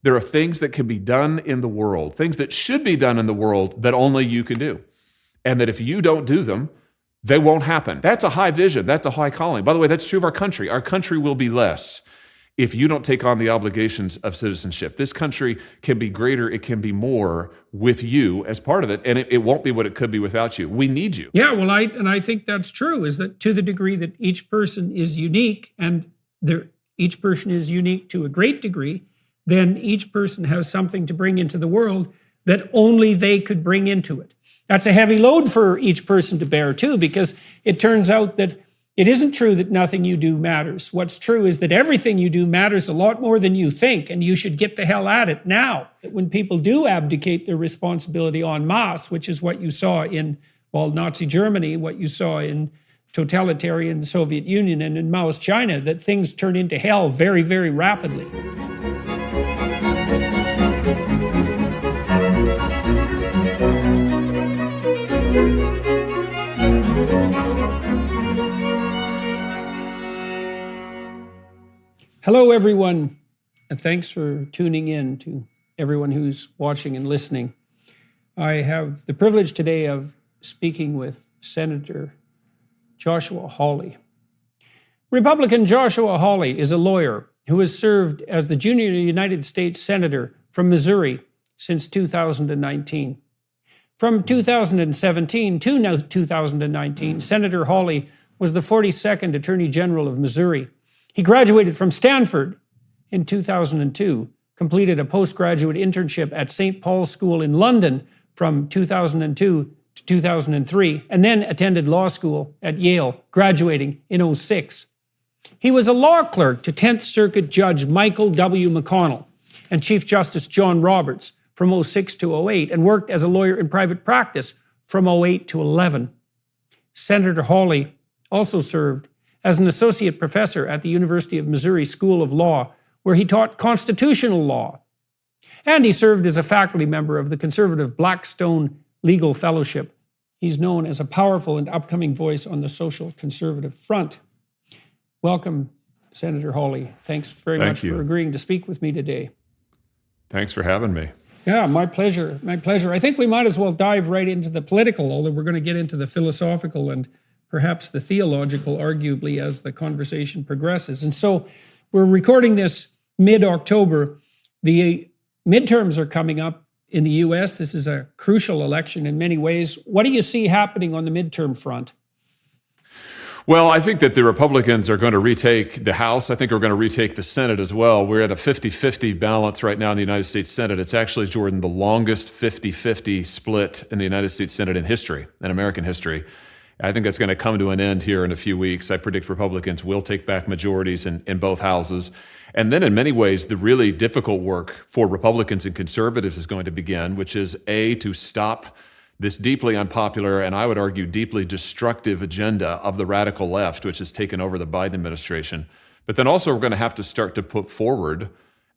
There are things that can be done in the world, things that should be done in the world that only you can do. And that if you don't do them, they won't happen. That's a high vision. That's a high calling. By the way, that's true of our country. Our country will be less if you don't take on the obligations of citizenship. This country can be greater. It can be more with you as part of it. And it won't be what it could be without you. We need you. Yeah, well, I think that's true, is that to the degree that each person is unique, and each person is unique to a great degree, then each person has something to bring into the world that only they could bring into it. That's a heavy load for each person to bear too, because it turns out that it isn't true that nothing you do matters. What's true is that everything you do matters a lot more than you think, and you should get the hell at it now. When people do abdicate their responsibility en masse, which is what you saw in, well, Nazi Germany, what you saw in totalitarian Soviet Union and in Mao's China, that things turn into hell very, very rapidly. Hello, everyone, and thanks for tuning in, to everyone who's watching and listening. I have the privilege today of speaking with Senator Joshua Hawley. Republican Joshua Hawley is a lawyer who has served as the junior United States Senator from Missouri since 2019. From 2017 to now 2019, Senator Hawley was the 42nd Attorney General of Missouri. He graduated from Stanford in 2002, completed a postgraduate internship at St. Paul's School in London from 2002 to 2003, and then attended law school at Yale, graduating in 2006. He was a law clerk to 10th Circuit Judge Michael W. McConnell and Chief Justice John Roberts from 2006 to 2008, and worked as a lawyer in private practice from 2008 to 2011. Senator Hawley also served as an associate professor at the University of Missouri School of Law, where he taught constitutional law. And he served as a faculty member of the conservative Blackstone Legal Fellowship. He's known as a powerful and upcoming voice on the social conservative front. Welcome, Senator Hawley. Thanks very much for agreeing to speak with me today. Thanks for having me. Yeah, my pleasure. My pleasure. I think we might as well dive right into the political, although we're going to get into the philosophical and perhaps the theological, arguably, as the conversation progresses. And so we're recording this mid-October. The midterms are coming up in the U.S. This is a crucial election in many ways. What do you see happening on the midterm front? Well, I think that the Republicans are going to retake the House. I think we're going to retake the Senate as well. We're at a 50-50 balance right now in the United States Senate. It's actually, Jordan, the longest 50-50 split in the United States Senate in history, in American history. I think that's going to come to an end here in a few weeks. I predict Republicans will take back majorities in both houses. And then in many ways, the really difficult work for Republicans and conservatives is going to begin, which is A, to stop this deeply unpopular and I would argue deeply destructive agenda of the radical left, which has taken over the Biden administration. But then also we're going to have to start to put forward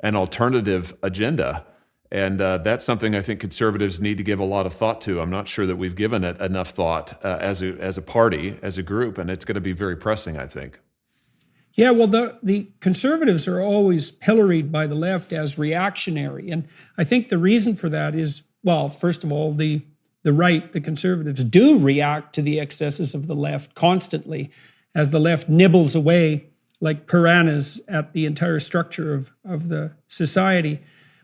an alternative agenda. And that's something I think conservatives need to give a lot of thought to. I'm not sure that we've given it enough thought as a party, as a group, and it's going to be very pressing, I think. Yeah, well, the conservatives are always pilloried by the left as reactionary. And I think the reason for that is, well, first of all, the right, the conservatives, do react to the excesses of the left constantly as the left nibbles away like piranhas at the entire structure of the society.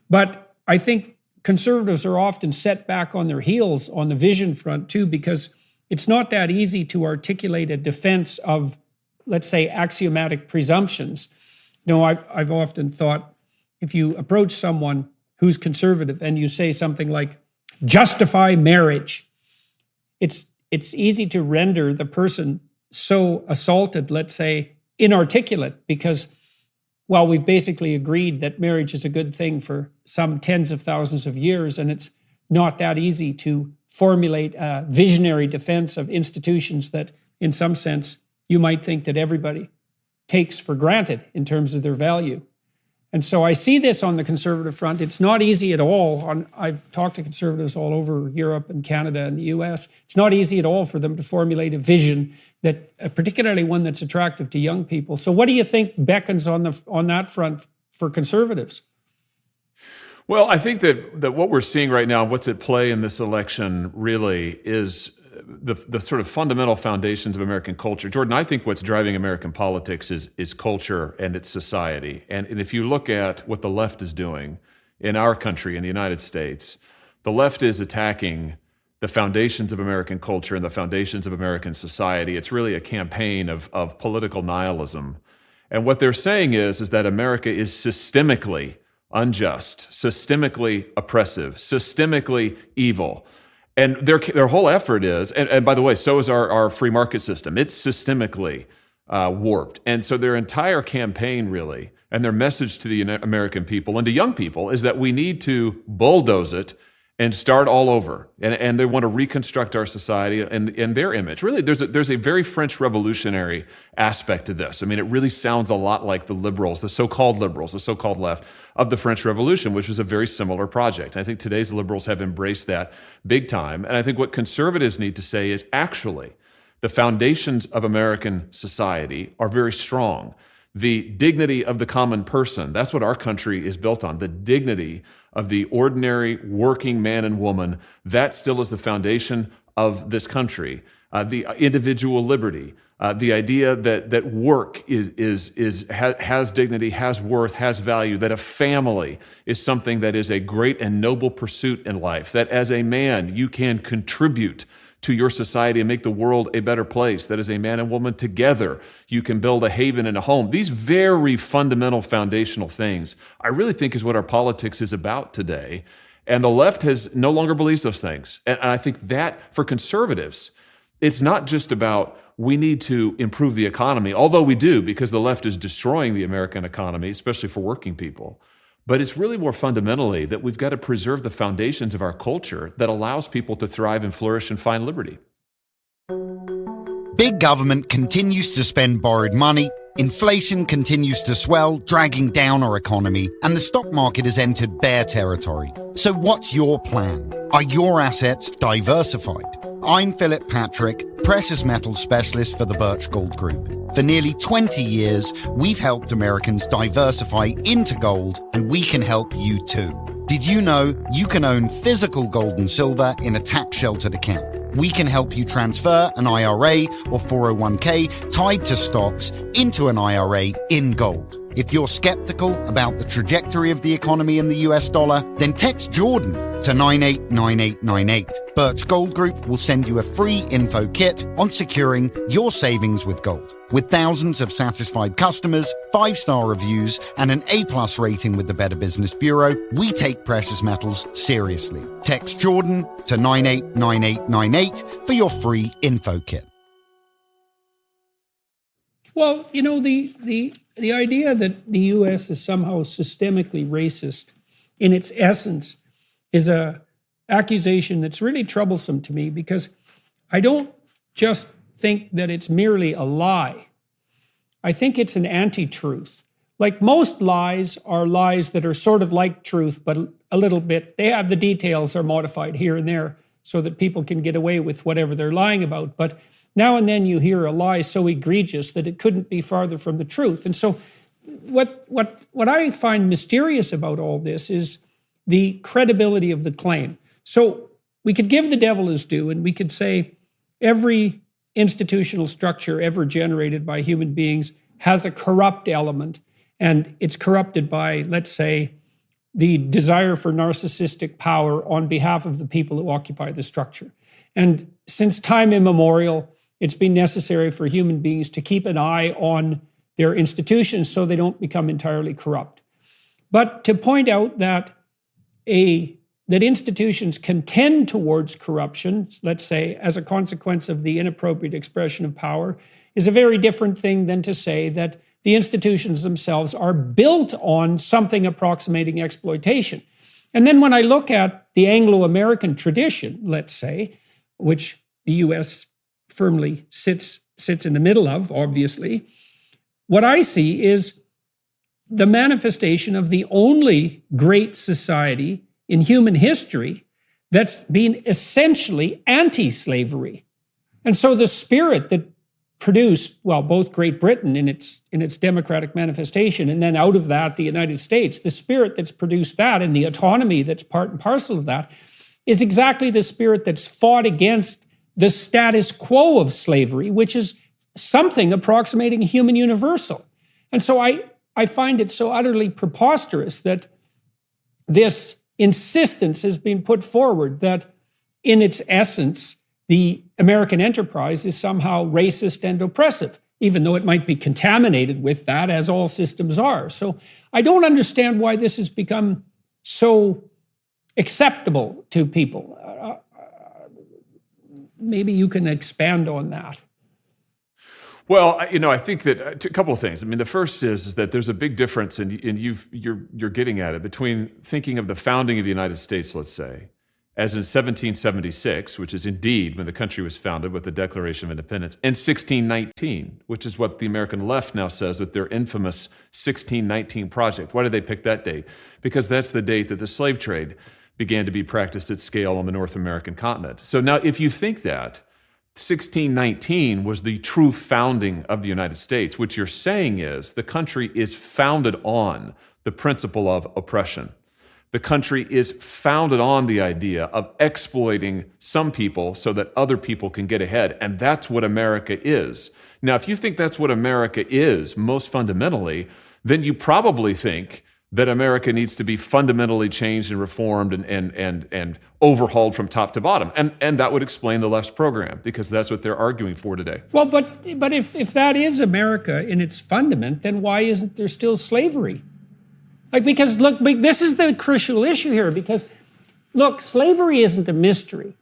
But I think conservatives are often set back on their heels on the vision front too, because it's not that easy to articulate a defense of, let's say, axiomatic presumptions. You know, I've often thought if you approach someone who's conservative and you say something like, justify marriage, it's easy to render the person so assaulted, let's say, inarticulate, because, well, we've basically agreed that marriage is a good thing for some tens of thousands of years, and it's not that easy to formulate a visionary defense of institutions that, in some sense, you might think that everybody takes for granted in terms of their value. And so I see this on the conservative front. It's not easy at all. I've talked to conservatives all over Europe and Canada and the US. It's not easy at all for them to formulate a vision, that particularly one that's attractive to young people. So what do you think beckons on that front for conservatives? Well, I think that what we're seeing right now, what's at play in this election, really is the sort of fundamental foundations of American culture. Jordan, I think what's driving American politics is culture and its society. And if you look at what the left is doing in our country, in the United States, the left is attacking the foundations of American culture and the foundations of American society. It's really a campaign of political nihilism. And what they're saying is that America is systemically unjust, systemically oppressive, systemically evil. And their whole effort is, and by the way, so is our free market system. It's systemically warped. And so their entire campaign really, and their message to the American people and to young people is that we need to bulldoze it and start all over. And they want to reconstruct our society and their image. Really, there's a very French revolutionary aspect to this. I mean, it really sounds a lot like the liberals, the so-called left of the French Revolution, which was a very similar project. I think today's liberals have embraced that big time. And I think what conservatives need to say is actually the foundations of American society are very strong. The dignity of the common person, that's what our country is built on. The dignity of the ordinary working man and woman, that still is the foundation of this country. The individual liberty, the idea that work has dignity, has worth, has value, that a family is something that is a great and noble pursuit in life, that as a man you can contribute to your society and make the world a better place, that as a man and woman together, you can build a haven and a home. These very fundamental foundational things, I really think is what our politics is about today. And the left no longer believes those things. And I think that for conservatives, it's not just about we need to improve the economy, although we do, because the left is destroying the American economy, especially for working people. But it's really more fundamentally that we've got to preserve the foundations of our culture that allows people to thrive and flourish and find liberty. Big government continues to spend borrowed money, inflation continues to swell, dragging down our economy, and the stock market has entered bear territory. So what's your plan? Are your assets diversified? I'm Philip Patrick, precious metals specialist for the Birch Gold Group. For nearly 20 years, we've helped Americans diversify into gold, and we can help you too. Did you know you can own physical gold and silver in a tax-sheltered account? We can help you transfer an IRA or 401k tied to stocks into an IRA in gold. If you're skeptical about the trajectory of the economy in the US dollar, then text Jordan to 989898. Birch Gold Group will send you a free info kit on securing your savings with gold. With thousands of satisfied customers, 5-star reviews, and an A+ rating with the Better Business Bureau, we take precious metals seriously. Text Jordan to 989898 for your free info kit. Well, you know, the idea that the U.S. is somehow systemically racist in its essence is a accusation that's really troublesome to me, because I don't just think that it's merely a lie. I think it's an anti-truth. Like most lies are lies that are sort of like truth, but a little bit, they have the details are modified here and there so that people can get away with whatever they're lying about. But now and then you hear a lie so egregious that it couldn't be farther from the truth. And so what I find mysterious about all this is the credibility of the claim. So we could give the devil his due, and we could say every institutional structure ever generated by human beings has a corrupt element, and it's corrupted by, let's say, the desire for narcissistic power on behalf of the people who occupy the structure. And since time immemorial, it's been necessary for human beings to keep an eye on their institutions so they don't become entirely corrupt. But to point out that institutions can tend towards corruption, let's say, as a consequence of the inappropriate expression of power, is a very different thing than to say that the institutions themselves are built on something approximating exploitation. And then when I look at the Anglo-American tradition, let's say, which the U.S. firmly sits in the middle of, obviously, what I see is the manifestation of the only great society in human history that's been essentially anti-slavery. And so the spirit that produced, well, both Great Britain in its democratic manifestation, and then out of that, the United States. The spirit that's produced that and the autonomy that's part and parcel of that is exactly the spirit that's fought against the status quo of slavery, which is something approximating human universal. And so I find it so utterly preposterous that this insistence has been put forward that in its essence, the American enterprise is somehow racist and oppressive, even though it might be contaminated with that, as all systems are. So I don't understand why this has become so acceptable to people. Maybe you can expand on that. Well, I think that a couple of things. I mean, the first is that there's a big difference, and you're getting at it, between thinking of the founding of the United States, let's say, as in 1776, which is indeed when the country was founded with the Declaration of Independence, and 1619, which is what the American left now says with their infamous 1619 project. Why did they pick that date? Because that's the date that the slave trade began to be practiced at scale on the North American continent. So now if you think that 1619 was the true founding of the United States, what you're saying is the country is founded on the principle of oppression. The country is founded on the idea of exploiting some people so that other people can get ahead. And that's what America is. Now, if you think that's what America is, most fundamentally, then you probably think that America needs to be fundamentally changed and reformed and overhauled from top to bottom. And that would explain the left's program, because that's what they're arguing for today. Well, but if that is America in its fundament, then why isn't there still slavery? Because look, this is the crucial issue here, because look, slavery isn't a mystery.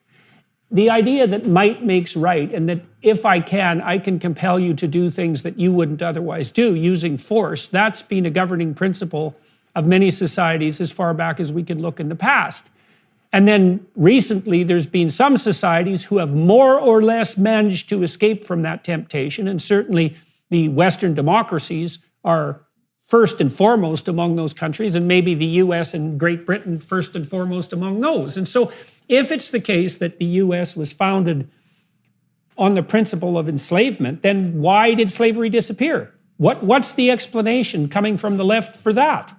The idea that might makes right, and that if I can compel you to do things that you wouldn't otherwise do using force, that's been a governing principle of many societies as far back as we can look in the past. And then recently, there's been some societies who have more or less managed to escape from that temptation, and certainly the Western democracies are first and foremost among those countries, and maybe the US and Great Britain first and foremost among those. And so if it's the case that the US was founded on the principle of enslavement, then why did slavery disappear? What's the explanation coming from the left for that?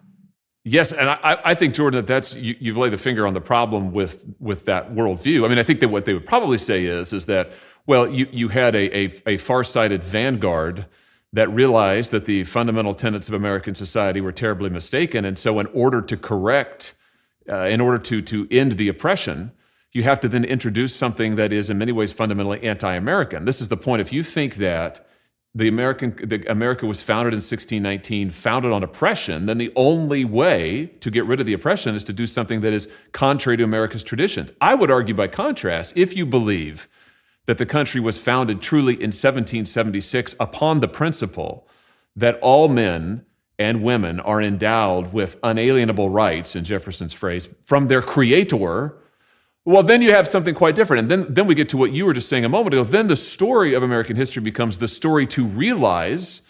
Yes, and I think, Jordan, that you've laid the finger on the problem with that worldview. I mean, I think that what they would probably say is that, well, you had a far-sighted vanguard that realized that the fundamental tenets of American society were terribly mistaken. And so in order to correct, in order to end the oppression, you have to then introduce something that is in many ways fundamentally anti-American. This is the point. If you think that America was founded in 1619, founded on oppression, then the only way to get rid of the oppression is to do something that is contrary to America's traditions. I would argue, by contrast, if you believe that the country was founded truly in 1776 upon the principle that all men and women are endowed with unalienable rights, in Jefferson's phrase, from their creator, well, then you have something quite different. And then we get to what you were just saying a moment ago. Then the story of American history becomes the story to realize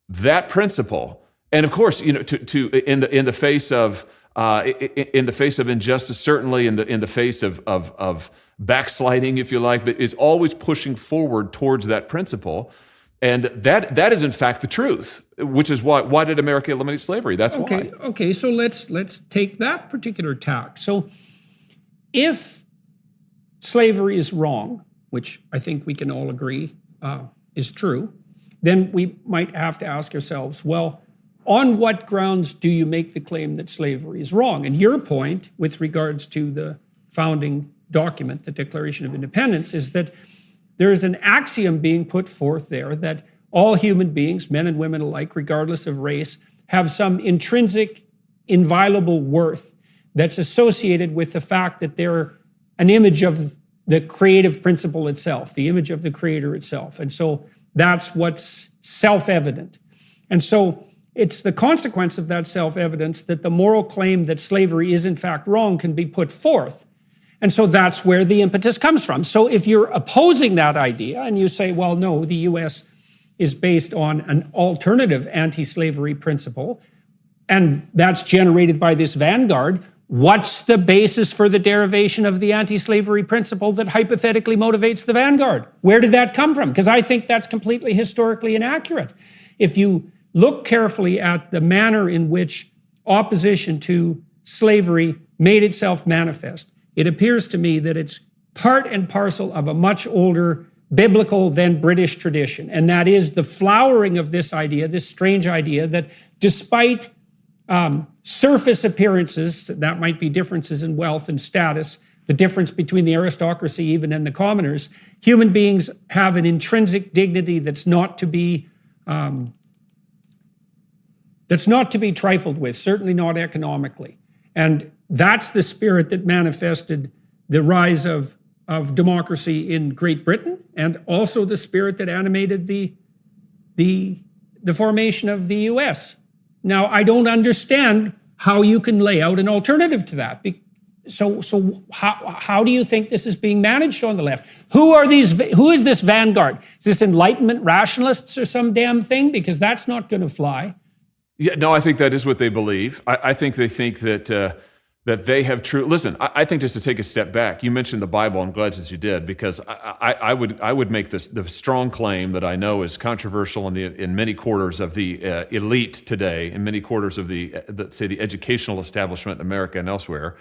that principle. And of course, in the face of injustice, certainly in the face of backsliding, if you like, but is always pushing forward towards that principle. And that is in fact the truth, which is why did America eliminate slavery? That's why. Okay, so let's take that particular tack. So if slavery is wrong, which I think we can all agree is true, then we might have to ask ourselves, well, on what grounds do you make the claim that slavery is wrong? And your point with regards to the founding document, the Declaration of Independence, is that there is an axiom being put forth there that all human beings, men and women alike, regardless of race, have some intrinsic, inviolable worth that's associated with the fact that they're an image of the creative principle itself, the image of the creator itself. And so that's what's self-evident. And so it's the consequence of that self-evidence that the moral claim that slavery is in fact wrong can be put forth. And so that's where the impetus comes from. So if you're opposing that idea and you say, well, no, the US is based on an alternative anti-slavery principle, and that's generated by this vanguard, What's the basis for the derivation of the anti-slavery principle that hypothetically motivates the vanguard? Where did that come from? Because I think that's completely historically inaccurate. If you look carefully at the manner in which opposition to slavery made itself manifest, it appears to me that it's part and parcel of a much older biblical than British tradition. And that is the flowering of this idea, this strange idea that despite surface appearances, that might be differences in wealth and status, the difference between the aristocracy even and the commoners, human beings have an intrinsic dignity that's not to be trifled with, certainly not economically. And that's the spirit that manifested the rise of democracy in Great Britain, and also the spirit that animated the formation of the US. Now, I don't understand how you can lay out an alternative to that. So how do you think this is being managed on the left? Who is this vanguard? Is this Enlightenment rationalists or some damn thing? Because that's not going to fly. Yeah, no, I think that is what they believe. I think they think that they have true. Listen, I think just to take a step back, you mentioned the Bible. I'm glad that you did, because I would make the strong claim that I know is controversial in many quarters of the elite today, in many quarters of the educational establishment in America and elsewhere,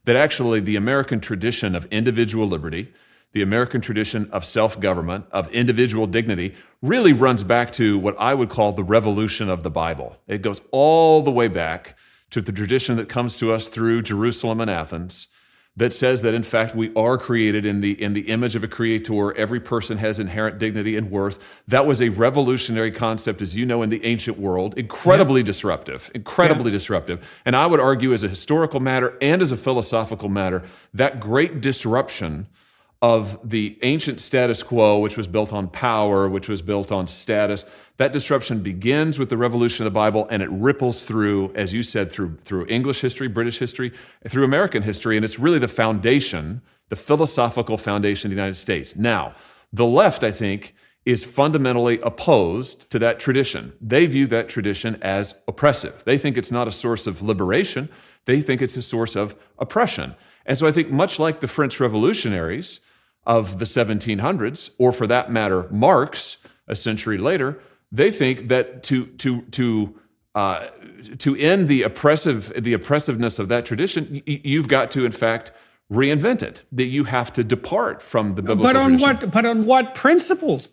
that actually the American tradition of individual liberty, the American tradition of self-government, of individual dignity, really runs back to what I would call the revolution of the Bible. It goes all the way back to the tradition that comes to us through Jerusalem and Athens, that says that in fact we are created in the image of a creator. Every person has inherent dignity and worth. That was a revolutionary concept, as you know, in the ancient world. Incredibly disruptive. And I would argue, as a historical matter and as a philosophical matter, that great disruption of the ancient status quo, which was built on power, which was built on status, that disruption begins with the revolution of the Bible, and it ripples through, as you said, through English history, British history, through American history, and it's really the foundation, the philosophical foundation of the United States. Now, the left, I think, is fundamentally opposed to that tradition. They view that tradition as oppressive. They think it's not a source of liberation. They think it's a source of oppression. And so I think, much like the French revolutionaries of the 1700s, or for that matter, Marx a century later, they think that to end the oppressiveness of that tradition, you've got to, in fact, reinvent it. That you have to depart from the biblical tradition. But on what principles?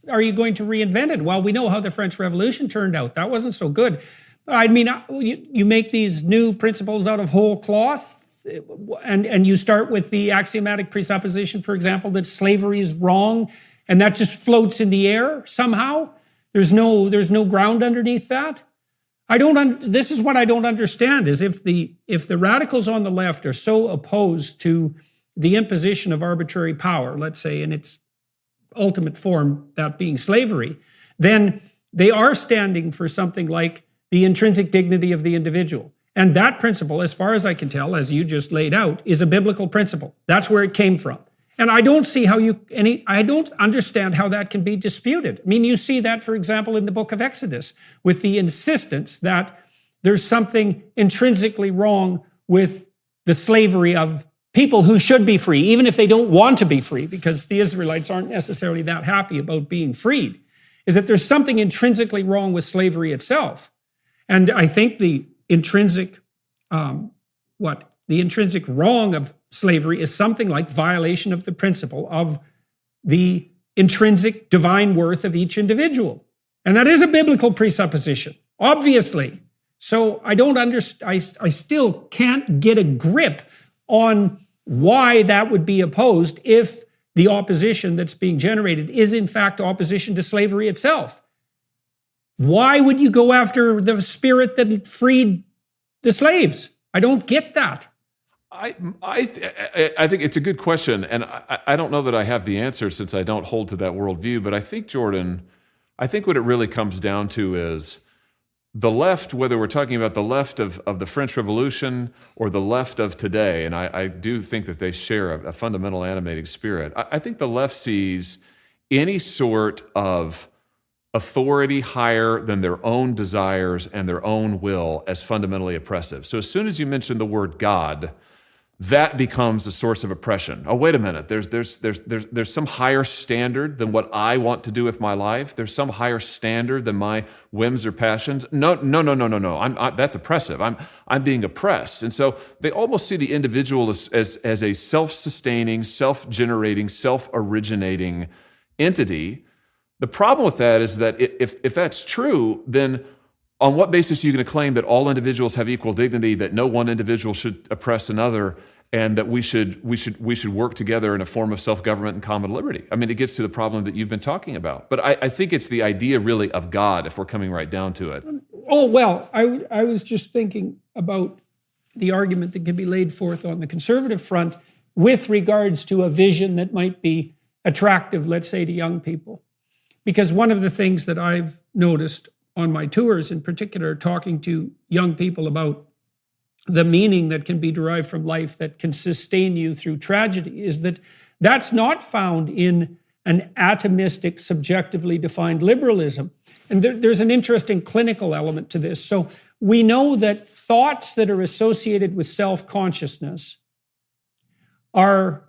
Are you going to reinvent it? Well, we know how the French Revolution turned out. That wasn't so good. I mean, you make these new principles out of whole cloth, and you start with the axiomatic presupposition, for example, that slavery is wrong, and that just floats in the air somehow. There's no ground underneath that. This is what I don't understand, is if the radicals on the left are so opposed to the imposition of arbitrary power, let's say in its ultimate form, that being slavery, then they are standing for something like the intrinsic dignity of the individual. And that principle, as far as I can tell, as you just laid out, is a biblical principle. That's where it came from. And I don't see I don't understand how that can be disputed. I mean, you see that, for example, in the book of Exodus, with the insistence that there's something intrinsically wrong with the slavery of people who should be free, even if they don't want to be free, because the Israelites aren't necessarily that happy about being freed, is that there's something intrinsically wrong with slavery itself. And I think the intrinsic wrong of slavery is something like violation of the principle of the intrinsic divine worth of each individual. And that is a biblical presupposition, obviously. So I still can't get a grip on why that would be opposed if the opposition that's being generated is in fact opposition to slavery itself. Why would you go after the spirit that freed the slaves? I don't get that. I think it's a good question, and I don't know that I have the answer, since I don't hold to that worldview. But I think, Jordan, what it really comes down to is the left, whether we're talking about the left of the French Revolution or the left of today, and I do think that they share a fundamental animating spirit. I think the left sees any sort of authority higher than their own desires and their own will as fundamentally oppressive. So as soon as you mention the word God, that becomes a source of oppression. Oh, wait a minute. There's some higher standard than what I want to do with my life. There's some higher standard than my whims or passions. No. That's oppressive. I'm being oppressed. And so they almost see the individual as a self-sustaining, self-generating, self-originating entity. The problem with that is that if that's true, then on what basis are you going to claim that all individuals have equal dignity, that no one individual should oppress another, and that we should work together in a form of self-government and common liberty? I mean, it gets to the problem that you've been talking about. But I think it's the idea really of God, if we're coming right down to it. Oh, well, I was just thinking about the argument that can be laid forth on the conservative front with regards to a vision that might be attractive, let's say, to young people. Because one of the things that I've noticed on my tours, in particular, talking to young people about the meaning that can be derived from life that can sustain you through tragedy, is that that's not found in an atomistic, subjectively defined liberalism. And there's an interesting clinical element to this. So we know that thoughts that are associated with self-consciousness are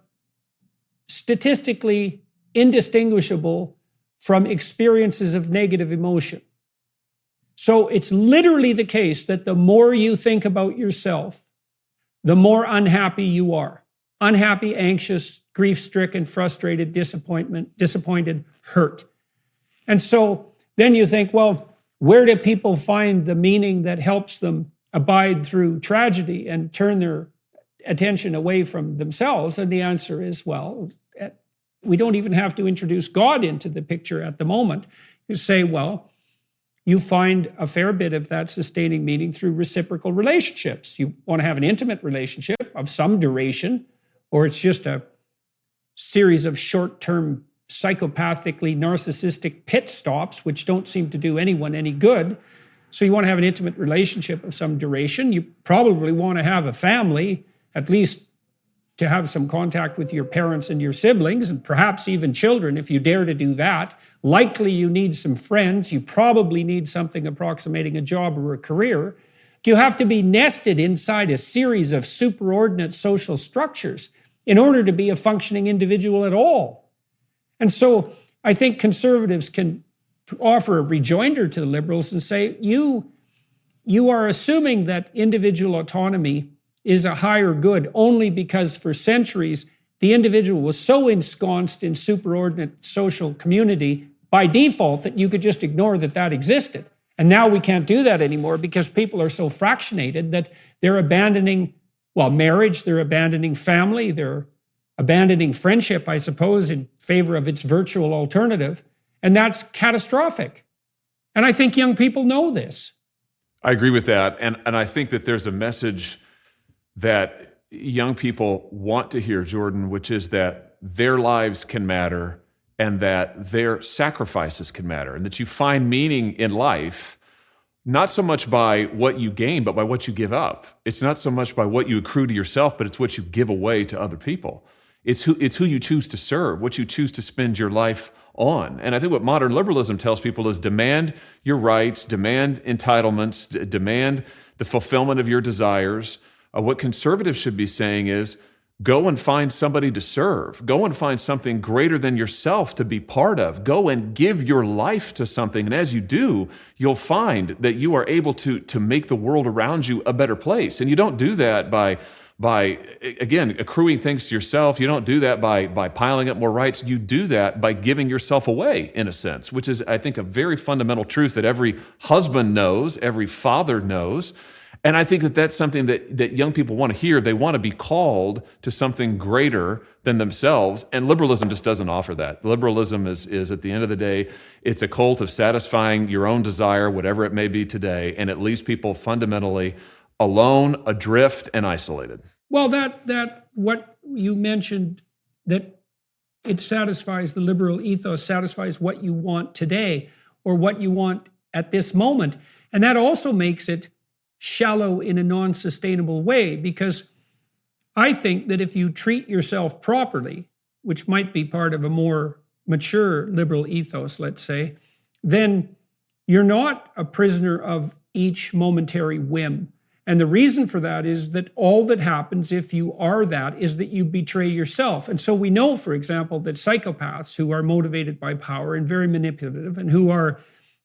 statistically indistinguishable from experiences of negative emotion. So it's literally the case that the more you think about yourself, the more unhappy you are. Unhappy, anxious, grief-stricken, frustrated, disappointed, hurt. And so then you think, well, where do people find the meaning that helps them abide through tragedy and turn their attention away from themselves? And the answer is, well, we don't even have to introduce God into the picture at the moment. You say, well, you find a fair bit of that sustaining meaning through reciprocal relationships. You want to have an intimate relationship of some duration, or it's just a series of short-term, psychopathically narcissistic pit stops, which don't seem to do anyone any good. So you want to have an intimate relationship of some duration. You probably want to have a family, at least to have some contact with your parents and your siblings, and perhaps even children, if you dare to do that. Likely you need some friends. You probably need something approximating a job or a career. You have to be nested inside a series of superordinate social structures in order to be a functioning individual at all. And so I think conservatives can offer a rejoinder to the liberals and say, you are assuming that individual autonomy is a higher good only because for centuries the individual was so ensconced in superordinate social community by default that you could just ignore that existed. And now we can't do that anymore because people are so fractionated that they're abandoning, marriage, they're abandoning family, they're abandoning friendship, I suppose, in favor of its virtual alternative. And that's catastrophic. And I think young people know this. I agree with that. And I think that there's a message that young people want to hear, Jordan, which is that their lives can matter and that their sacrifices can matter, and that you find meaning in life not so much by what you gain, but by what you give up. It's not so much by what you accrue to yourself, but it's what you give away to other people. It's who you choose to serve, what you choose to spend your life on. And I think what modern liberalism tells people is demand your rights, demand entitlements, demand the fulfillment of your desires. What conservatives should be saying is, go and find somebody to serve. Go and find something greater than yourself to be part of. Go and give your life to something. And as you do, you'll find that you are able to make the world around you a better place. And you don't do that by again, accruing things to yourself. You don't do that by piling up more rights. You do that by giving yourself away, in a sense, which is, I think, a very fundamental truth that every husband knows, every father knows. And I think that that's something that young people want to hear. They want to be called to something greater than themselves. And liberalism just doesn't offer that. Liberalism is at the end of the day, it's a cult of satisfying your own desire, whatever it may be today, and it leaves people fundamentally alone, adrift, and isolated. Well, that what you mentioned, that it satisfies the liberal ethos, satisfies what you want today or what you want at this moment. And that also makes it shallow in a non-sustainable way, because I think that if you treat yourself properly, which might be part of a more mature liberal ethos, let's say, then you're not a prisoner of each momentary whim. And the reason for that is that all that happens if you are that is that you betray yourself. And so we know, for example, that psychopaths who are motivated by power and very manipulative and who are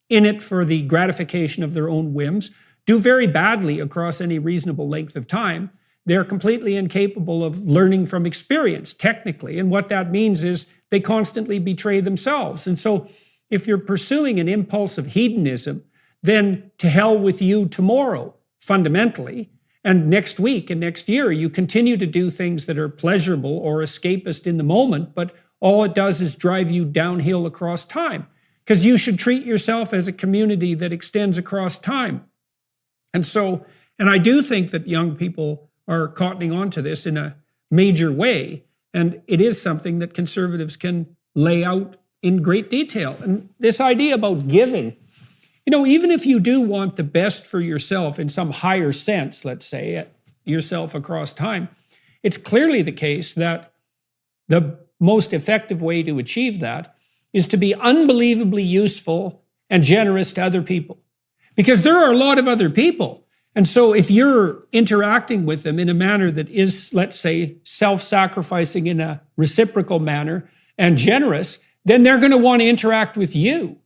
in it for the gratification of their own whims do very badly across any reasonable length of time. They're completely incapable of learning from experience, technically. And what that means is they constantly betray themselves. And so if you're pursuing an impulse of hedonism, then to hell with you tomorrow, fundamentally. And next week and next year, you continue to do things that are pleasurable or escapist in the moment, but all it does is drive you downhill across time. Because you should treat yourself as a community that extends across time. And I do think that young people are cottoning onto this in a major way. And it is something that conservatives can lay out in great detail. And this idea about giving, even if you do want the best for yourself in some higher sense, let's say, yourself across time, it's clearly the case that the most effective way to achieve that is to be unbelievably useful and generous to other people. Because there are a lot of other people. And so if you're interacting with them in a manner that is, let's say, self-sacrificing in a reciprocal manner and generous, then they're going to want to interact with you.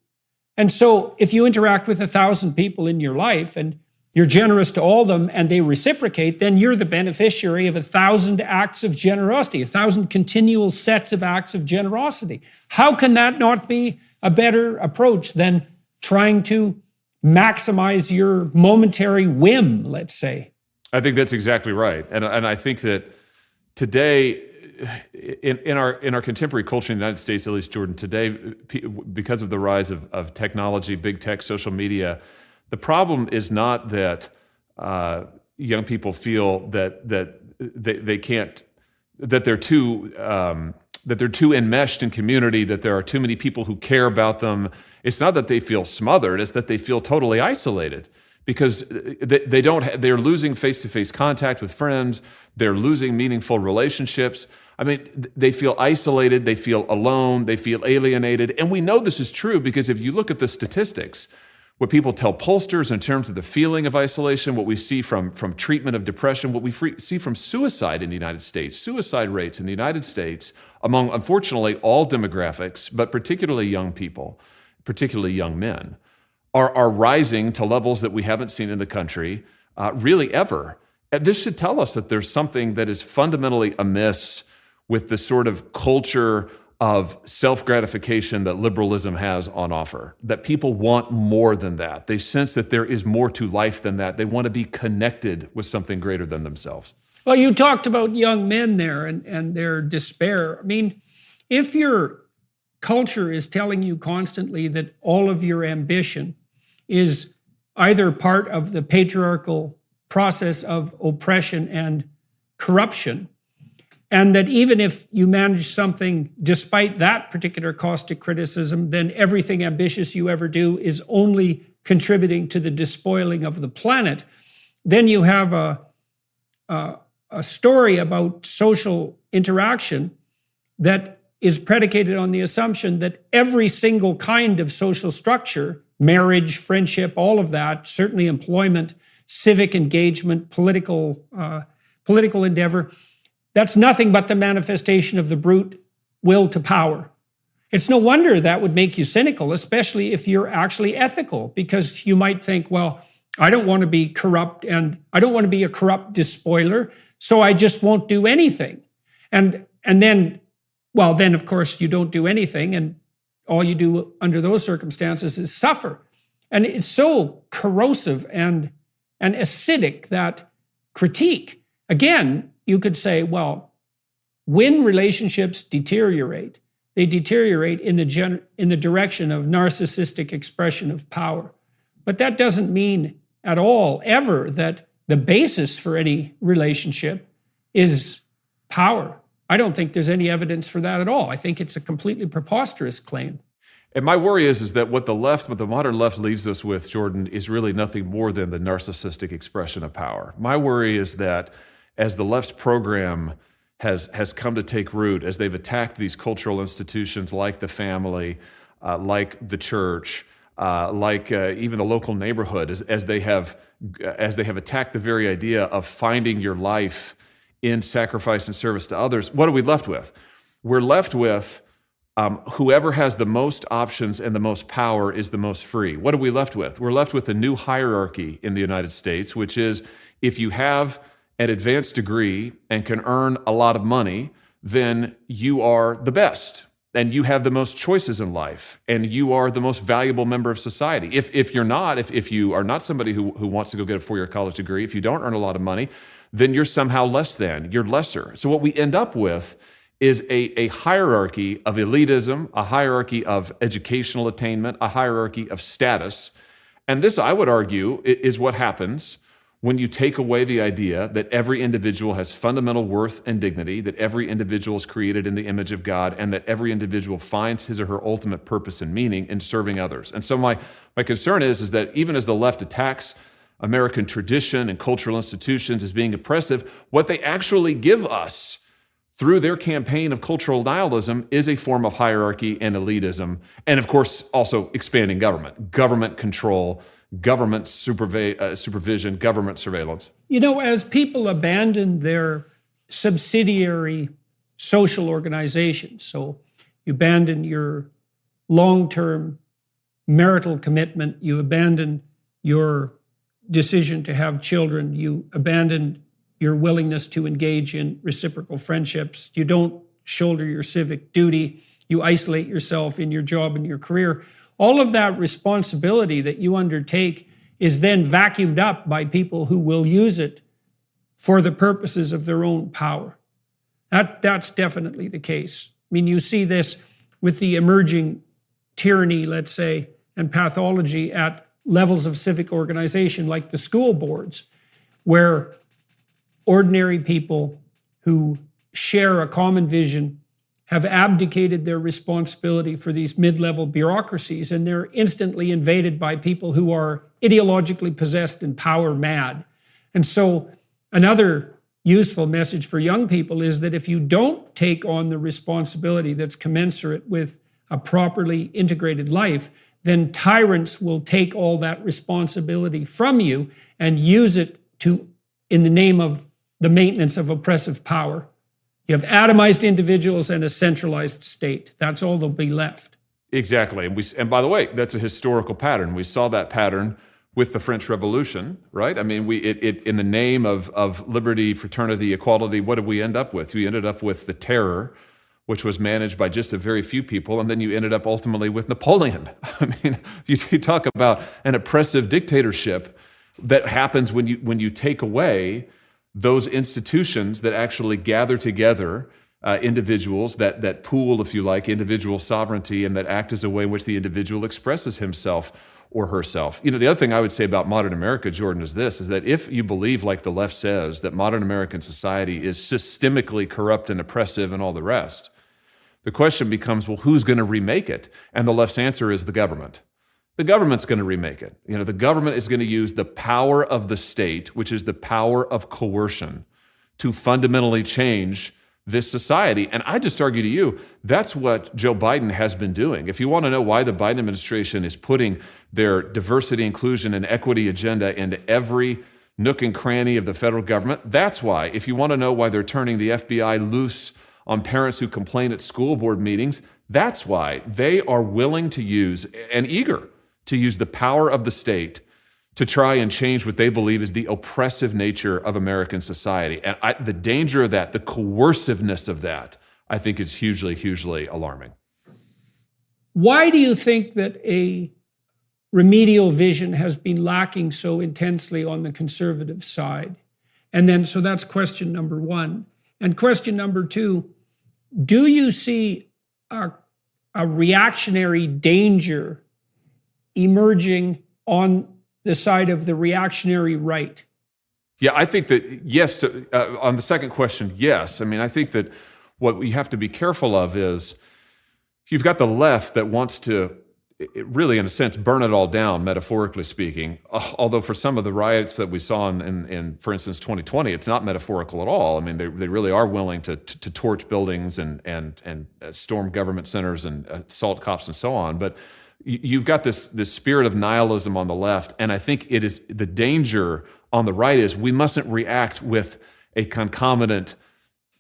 And so if you interact with 1,000 people in your life and you're generous to all of them and they reciprocate, then you're the beneficiary of 1,000 acts of generosity, 1,000 continual sets of acts of generosity. How can that not be a better approach than trying to maximize your momentary whim, let's say? I think that's exactly right. And I think that today, in our contemporary culture in the United States, at least, Jordan, today, because of the rise of technology, big tech, social media, the problem is not that young people feel that they can't, that they're too enmeshed in community, that there are too many people who care about them. It's not that they feel smothered; it's that they feel totally isolated because they're losing face-to-face contact with friends. They're losing meaningful relationships. I mean, they feel isolated, they feel alone, they feel alienated. And we know this is true because if you look at the statistics, what people tell pollsters in terms of the feeling of isolation, what we see from treatment of depression, what we see from suicide in the United States, suicide rates in the United States among, unfortunately, all demographics, but particularly young people, particularly young men, are rising to levels that we haven't seen in the country really ever. And this should tell us that there's something that is fundamentally amiss with the sort of culture of self-gratification that liberalism has on offer, that people want more than that. They sense that there is more to life than that. They want to be connected with something greater than themselves. Well, you talked about young men there and their despair. I mean, if your culture is telling you constantly that all of your ambition is either part of the patriarchal process of oppression and corruption, and that even if you manage something despite that particular caustic criticism, then everything ambitious you ever do is only contributing to the despoiling of the planet, then you have a story about social interaction that is predicated on the assumption that every single kind of social structure, marriage, friendship, all of that, certainly employment, civic engagement, political endeavor, that's nothing but the manifestation of the brute will to power. It's no wonder that would make you cynical, especially if you're actually ethical, because you might think, well, I don't want to be corrupt and I don't want to be a corrupt despoiler, so I just won't do anything. And then, well, then of course you don't do anything, and all you do under those circumstances is suffer. And it's so corrosive and acidic, that critique. Again, you could say, well, when relationships deteriorate, they deteriorate in the direction of narcissistic expression of power. But that doesn't mean at all, ever, that the basis for any relationship is power. I don't think there's any evidence for that at all. I think it's a completely preposterous claim. And my worry is that what the modern left leaves us with, Jordan, is really nothing more than the narcissistic expression of power. My worry is that as the left's program has come to take root, as they've attacked these cultural institutions like the family, like the church, even the local neighborhood, as they have attacked the very idea of finding your life in sacrifice and service to others. What are we left with? We're left with whoever has the most options and the most power is the most free. What are we left with? We're left with a new hierarchy in the United States, which is if you have an advanced degree and can earn a lot of money, then you are the best and you have the most choices in life and you are the most valuable member of society. If you are not somebody who wants to go get a four-year college degree, if you don't earn a lot of money, then you're somehow less than, you're lesser. So what we end up with is a hierarchy of elitism, a hierarchy of educational attainment, a hierarchy of status. And this, I would argue, is what happens when you take away the idea that every individual has fundamental worth and dignity, that every individual is created in the image of God, and that every individual finds his or her ultimate purpose and meaning in serving others. And so my concern is that even as the left attacks American tradition and cultural institutions as being oppressive, what they actually give us through their campaign of cultural nihilism is a form of hierarchy and elitism, and of course also expanding government control, government supervision, government surveillance. As people abandon their subsidiary social organizations, so you abandon your long-term marital commitment, you abandon your decision to have children, you abandon your willingness to engage in reciprocal friendships, you don't shoulder your civic duty, you isolate yourself in your job and your career. All of that responsibility that you undertake is then vacuumed up by people who will use it for the purposes of their own power. That's definitely the case. I mean, you see this with the emerging tyranny, let's say, and pathology at levels of civic organization like the school boards, where ordinary people who share a common vision have abdicated their responsibility for these mid-level bureaucracies, and they're instantly invaded by people who are ideologically possessed and power mad. And so another useful message for young people is that if you don't take on the responsibility that's commensurate with a properly integrated life, then tyrants will take all that responsibility from you and use it in the name of the maintenance of oppressive power. You have atomized individuals and a centralized state. That's all that'll be left. Exactly. And by the way, that's a historical pattern. We saw that pattern with the French Revolution, right? I mean, in the name of liberty, fraternity, equality, what did we end up with? We ended up with the terror, which was managed by just a very few people, and then you ended up ultimately with Napoleon. I mean, you talk about an oppressive dictatorship that happens when you take away those institutions that actually gather together individuals, that pool, if you like, individual sovereignty, and that act as a way in which the individual expresses himself or herself. The other thing I would say about modern America, Jordan, is that if you believe, like the left says, that modern American society is systemically corrupt and oppressive and all the rest, the question becomes, well, who's going to remake it? And the left's answer is the government. The government's going to remake it. The government is going to use the power of the state, which is the power of coercion, to fundamentally change this society. And I just argue to you, that's what Joe Biden has been doing. If you want to know why the Biden administration is putting their diversity, inclusion, and equity agenda into every nook and cranny of the federal government, that's why. If you want to know why they're turning the FBI loose on parents who complain at school board meetings, that's why. They are willing to use and eager to use the power of the state to try and change what they believe is the oppressive nature of American society. And the danger of that, the coerciveness of that, I think is hugely, hugely alarming. Why do you think that a remedial vision has been lacking so intensely on the conservative side? And then, so that's question number one. And question number two, do you see a reactionary danger emerging on the side of the reactionary right? Yeah, I think that yes, on the second question, yes. I mean, I think that what we have to be careful of is you've got the left that wants to really, in a sense, burn it all down, metaphorically speaking. Although for some of the riots that we saw in for instance, 2020, it's not metaphorical at all. I mean, they really are willing to torch buildings and storm government centers and assault cops and so on. But you've got this spirit of nihilism on the left, and I think it is the danger on the right is we mustn't react with a concomitant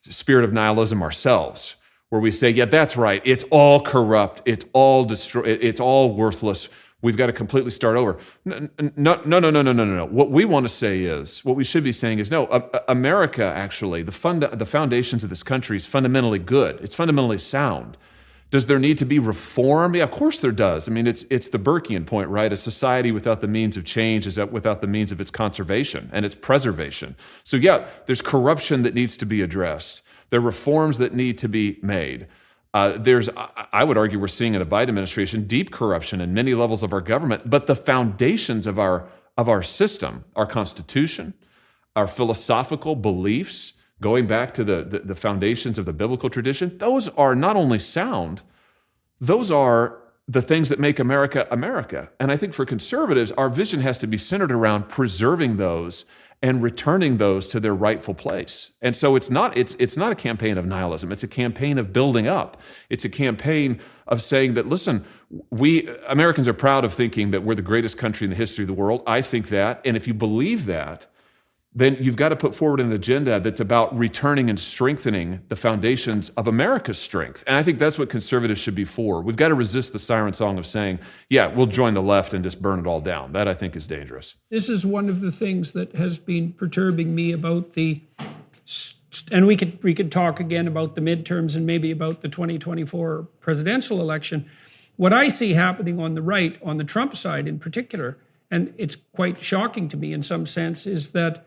spirit of nihilism ourselves, where we say, yeah, that's right, it's all corrupt, it's all it's all worthless. We've got to completely start over. No. What we want to say is, what we should be saying is, no, America actually, the foundations of this country is fundamentally good. It's fundamentally sound. Does there need to be reform? Yeah, of course there does. I mean, it's the Burkean point, right? A society without the means of change is without the means of its conservation and its preservation. So yeah, there's corruption that needs to be addressed. There are reforms that need to be made. I would argue we're seeing in the Biden administration deep corruption in many levels of our government, but the foundations of our system, our Constitution, our philosophical beliefs, going back to the foundations of the biblical tradition, those are not only sound, those are the things that make America America. And I think for conservatives, our vision has to be centered around preserving those and returning those to their rightful place. And so it's not a campaign of nihilism. It's a campaign of building up. It's a campaign of saying that, listen, we Americans are proud of thinking that we're the greatest country in the history of the world. I think that. And if you believe that, then you've got to put forward an agenda that's about returning and strengthening the foundations of America's strength. And I think that's what conservatives should be for. We've got to resist the siren song of saying, yeah, we'll join the left and just burn it all down. That, I think, is dangerous. This is one of the things that has been perturbing me about and we could talk again about the midterms and maybe about the 2024 presidential election. What I see happening on the right, on the Trump side in particular, and it's quite shocking to me in some sense, is that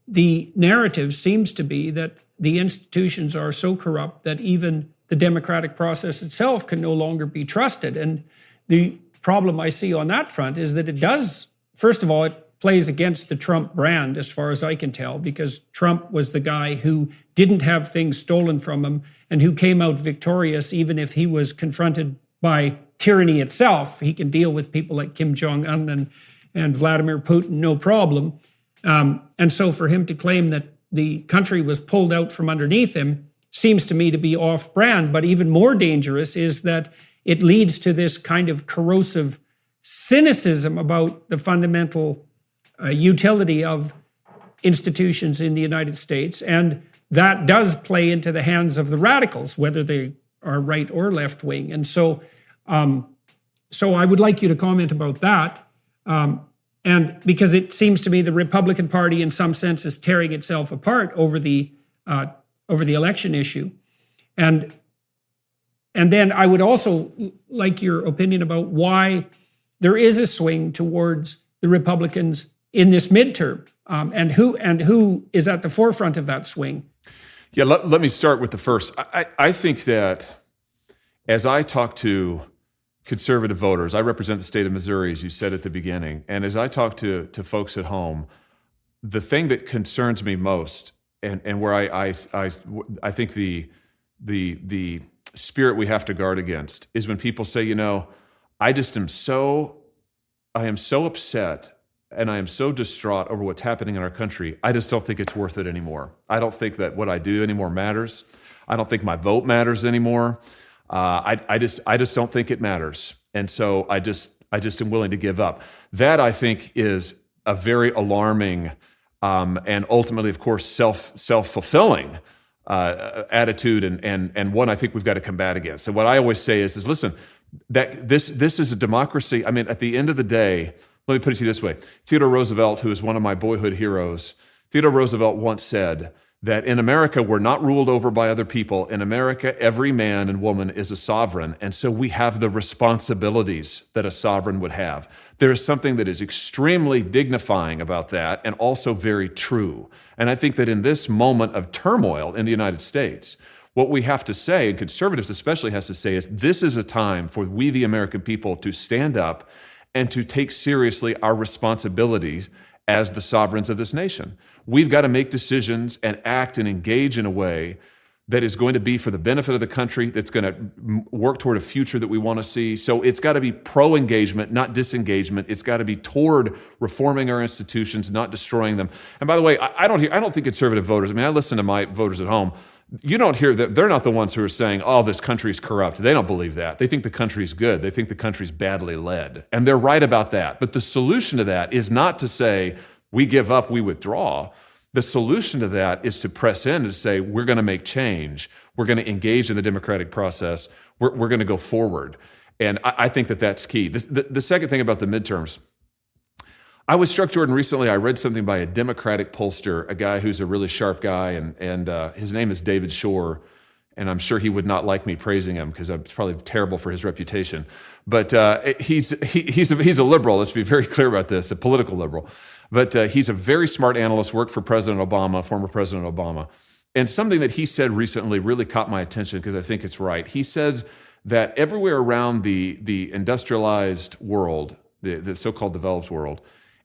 the narrative seems to be that the institutions are so corrupt that even the democratic process itself can no longer be trusted. And the problem I see on that front is that it does, first of all, it plays against the Trump brand as far as I can tell, because Trump was the guy who didn't have things stolen from him and who came out victorious even if he was confronted by tyranny itself. He can deal with people like Kim Jong-un and Vladimir Putin, no problem. And so for him to claim that the country was pulled out from underneath him seems to me to be off-brand. But even more dangerous is that it leads to this kind of corrosive cynicism about the fundamental utility of institutions in the United States. And that does play into the hands of the radicals, whether they are right or left-wing. And so I would like you to comment about that. And because it seems to me the Republican Party, in some sense, is tearing itself apart over the election issue, and then I would also like your opinion about why there is a swing towards the Republicans in this midterm, and who is at the forefront of that swing. Yeah, let me start with the first. I think that as I talk to conservative voters, I represent the state of Missouri, as you said at the beginning, and as I talk to folks at home, the thing that concerns me most, and where I think the spirit we have to guard against, is when people say, I am so upset and I am so distraught over what's happening in our country, I just don't think it's worth it anymore. I don't think that what I do anymore matters. I don't think my vote matters anymore. I just don't think it matters, and so I just am willing to give up. That, I think, is a very alarming and ultimately, of course, self-fulfilling attitude, and one I think we've got to combat against. And what I always say is listen, that this is a democracy. I mean, at the end of the day, let me put it to you this way: Theodore Roosevelt, who is one of my boyhood heroes, Theodore Roosevelt once said that in America, we're not ruled over by other people. In America, every man and woman is a sovereign, and so we have the responsibilities that a sovereign would have. There is something that is extremely dignifying about that, and also very true. And I think that in this moment of turmoil in the United States, what we have to say, and conservatives especially has to say, is this is a time for we, the American people, to stand up and to take seriously our responsibilities as the sovereigns of this nation. We've got to make decisions and act and engage in a way that is going to be for the benefit of the country, that's going to work toward a future that we want to see. So it's got to be pro-engagement, not disengagement. It's got to be toward reforming our institutions, not destroying them. And by the way, I don't think conservative voters, I listen to my voters at home, You don't hear that. They're not the ones who are saying, oh, this country's corrupt. They don't believe that. They think the country's good. They think the country's badly led. And they're right about that. But the solution to that is not to say, we give up, we withdraw. The solution to that is to press in and to say, we're going to make change. We're going to engage in the democratic process. We're going to go forward. And I think that that's key. The second thing about the midterms, I was struck, Jordan, recently. I read something by a Democratic pollster, a guy who's a really sharp guy, and his name is David Shore, and I'm sure he would not like me praising him because it's probably terrible for his reputation. But he's a liberal. Let's be very clear about this, a political liberal. But he's a very smart analyst, worked for President Obama, former President Obama. And something that he said recently really caught my attention because I think it's right. He says that everywhere around the industrialized world, the so-called developed world,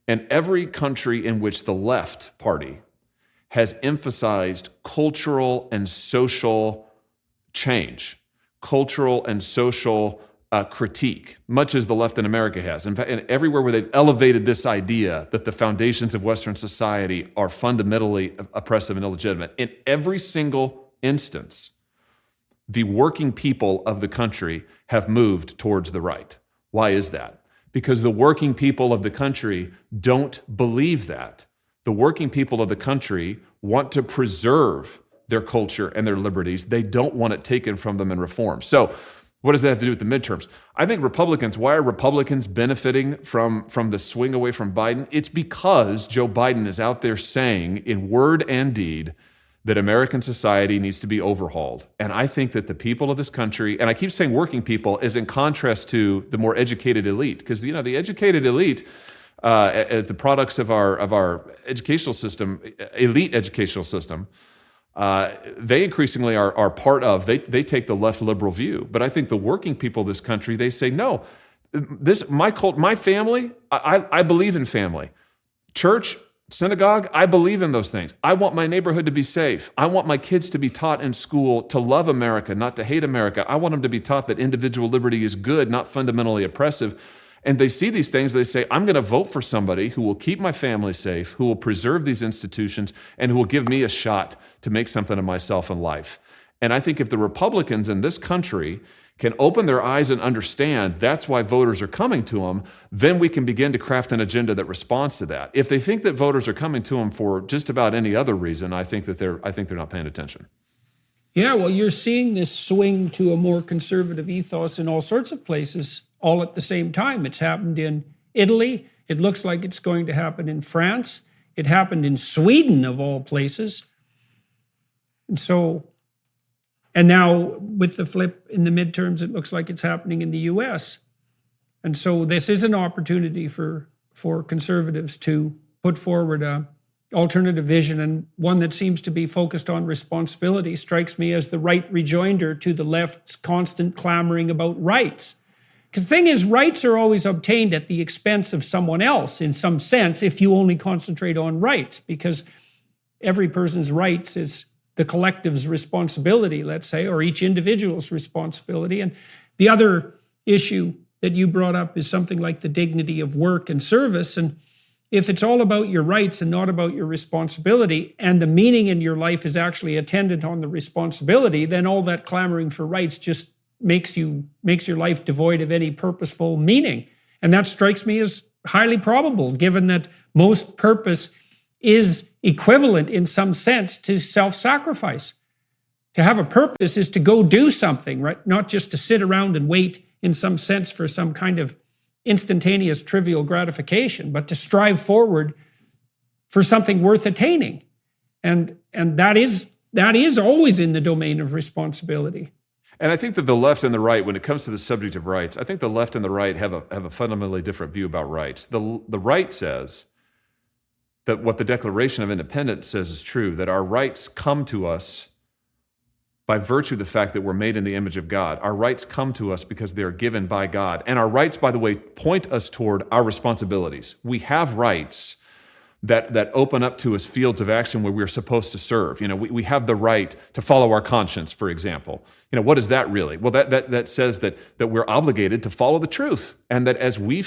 and every country in which the left party has emphasized cultural and social change, cultural and social critique, much as the left in America has. In fact, and everywhere where they've elevated this idea that the foundations of Western society are fundamentally oppressive and illegitimate, in every single instance, the working people of the country have moved towards the right. Why is that? Because the working people of the country don't believe that. The working people of the country want to preserve their culture and their liberties. They don't want it taken from them and reformed. So what does that have to do with the midterms? I think why are Republicans benefiting from the swing away from Biden? It's because Joe Biden is out there saying in word and deed that American society needs to be overhauled. And I think that the people of this country, and I keep saying working people, is in contrast to the more educated elite, because the educated elite, as the products of our educational system, elite educational system, they increasingly are part of. They take the left liberal view, but I think the working people of this country, they say no. My family, I believe in family, church. Synagogue, I believe in those things. I want my neighborhood to be safe. I want my kids to be taught in school to love America, not to hate America. I want them to be taught that individual liberty is good, not fundamentally oppressive. And they see these things, they say, I'm going to vote for somebody who will keep my family safe, who will preserve these institutions, and who will give me a shot to make something of myself in life. And I think if the Republicans in this country can open their eyes and understand that's why voters are coming to them, then we can begin to craft an agenda that responds to that. If they think that voters are coming to them for just about any other reason, I think they're not paying attention. Yeah, well, you're seeing this swing to a more conservative ethos in all sorts of places, all at the same time. It's happened in Italy. It looks like it's going to happen in France. It happened in Sweden, of all places. And now with the flip in the midterms, it looks like it's happening in the US. And so this is an opportunity for conservatives to put forward an alternative vision, and one that seems to be focused on responsibility. Strikes me as the right rejoinder to the left's constant clamoring about rights. Because the thing is, rights are always obtained at the expense of someone else in some sense if you only concentrate on rights, because every person's rights is the collective's responsibility, let's say, or each individual's responsibility. And the other issue that you brought up is something like the dignity of work and service. And if it's all about your rights and not about your responsibility, and the meaning in your life is actually attendant on the responsibility, then all that clamoring for rights just makes your life devoid of any purposeful meaning. And that strikes me as highly probable, given that most purpose is equivalent in some sense to self-sacrifice. To have a purpose is to go do something, right? Not just to sit around and wait in some sense for some kind of instantaneous trivial gratification, but to strive forward for something worth attaining. And that is always in the domain of responsibility. And I think that the left and the right, when it comes to the subject of rights, I think the left and the right have a fundamentally different view about rights. The right says that what the Declaration of Independence says is true, that our rights come to us by virtue of the fact that we're made in the image of God. Our rights come to us because they are given by God. And our rights, by the way, point us toward our responsibilities. We have rights, that open up to us fields of action where we're supposed to serve. We have the right to follow our conscience, for example. What is that really? Well, that says that we're obligated to follow the truth, and that as we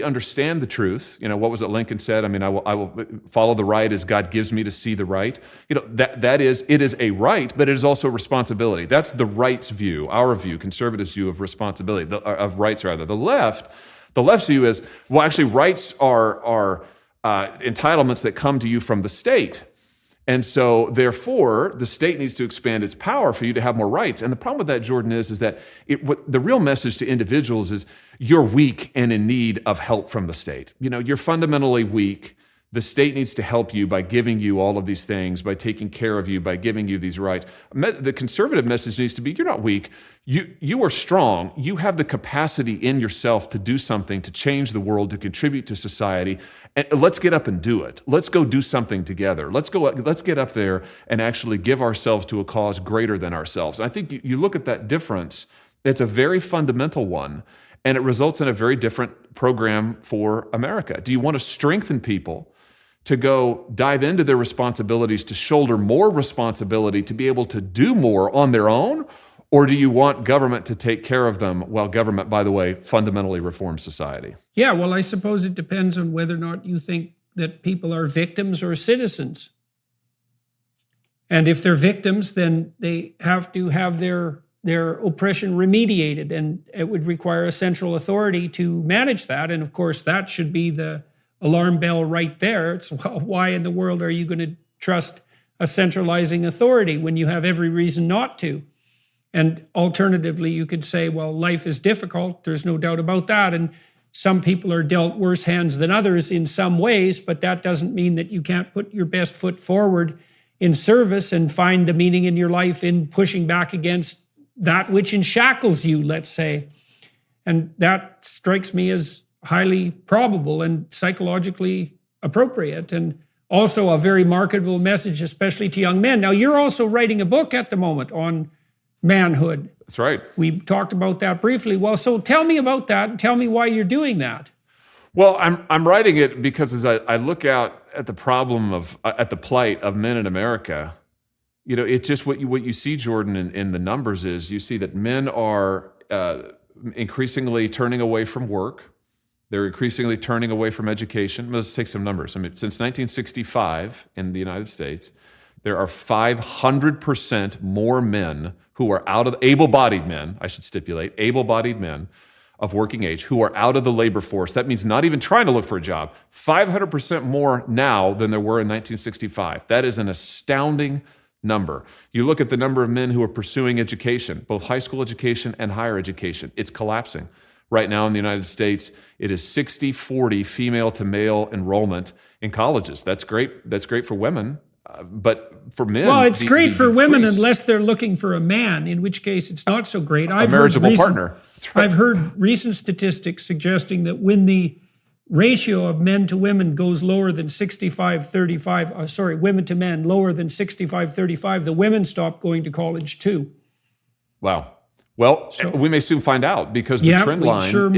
understand the truth, what was it Lincoln said? I will follow the right as God gives me to see the right. It is a right, but it is also a responsibility. That's the right's view, our view, conservatives' view of responsibility, of rights rather. The left's view is, well, actually, rights are entitlements that come to you from the state. And so, therefore, the state needs to expand its power for you to have more rights. And the problem with that, Jordan, is that the real message to individuals is you're weak and in need of help from the state. You're fundamentally weak. The state needs to help you by giving you all of these things, by taking care of you, by giving you these rights. The conservative message needs to be, you're not weak. You are strong. You have the capacity in yourself to do something, to change the world, to contribute to society. And let's get up and do it. Let's go do something together. Let's get up there and actually give ourselves to a cause greater than ourselves. And I think you look at that difference, it's a very fundamental one, and it results in a very different program for America. Do you want to strengthen people to go dive into their responsibilities, to shoulder more responsibility, to be able to do more on their own? Or do you want government to take care of them while government, by the way, fundamentally reforms society? Yeah, well, I suppose it depends on whether or not you think that people are victims or citizens. And if they're victims, then they have to have their oppression remediated, and it would require a central authority to manage that. And of course, that should be the alarm bell right there. It's, well, why in the world are you going to trust a centralizing authority when you have every reason not to? And alternatively, you could say, well, life is difficult. There's no doubt about that. And some people are dealt worse hands than others in some ways, but that doesn't mean that you can't put your best foot forward in service and find the meaning in your life in pushing back against that which enshackles you, let's say. And that strikes me as highly probable and psychologically appropriate, and also a very marketable message, especially to young men. Now, you're also writing a book at the moment on manhood. That's right. We talked about that briefly. Well, so tell me about that and tell me why you're doing that. Well, I'm writing it because as I look out at the problem at the plight of men in America, it's just what you see, Jordan, in the numbers is you see that men are increasingly turning away from work. They're increasingly turning away from education. Let's take some numbers. Since 1965 in the United States, there are 500% more men who are able-bodied men, I should stipulate, able-bodied men of working age who are out of the labor force. That means not even trying to look for a job. 500% more now than there were in 1965. That is an astounding number. You look at the number of men who are pursuing education, both high school education and higher education. It's collapsing. Right now in the United States, it is 60-40 female to male enrollment in colleges. That's great. That's great for women. But for men... Well, it's great for women unless they're looking for a man, in which case it's not so great. A marriageable partner. That's right. I've heard recent statistics suggesting that when the ratio of men to women goes lower than 65-35, women to men lower than 65-35, the women stop going to college too. Wow. Well, we may soon find out because the trend line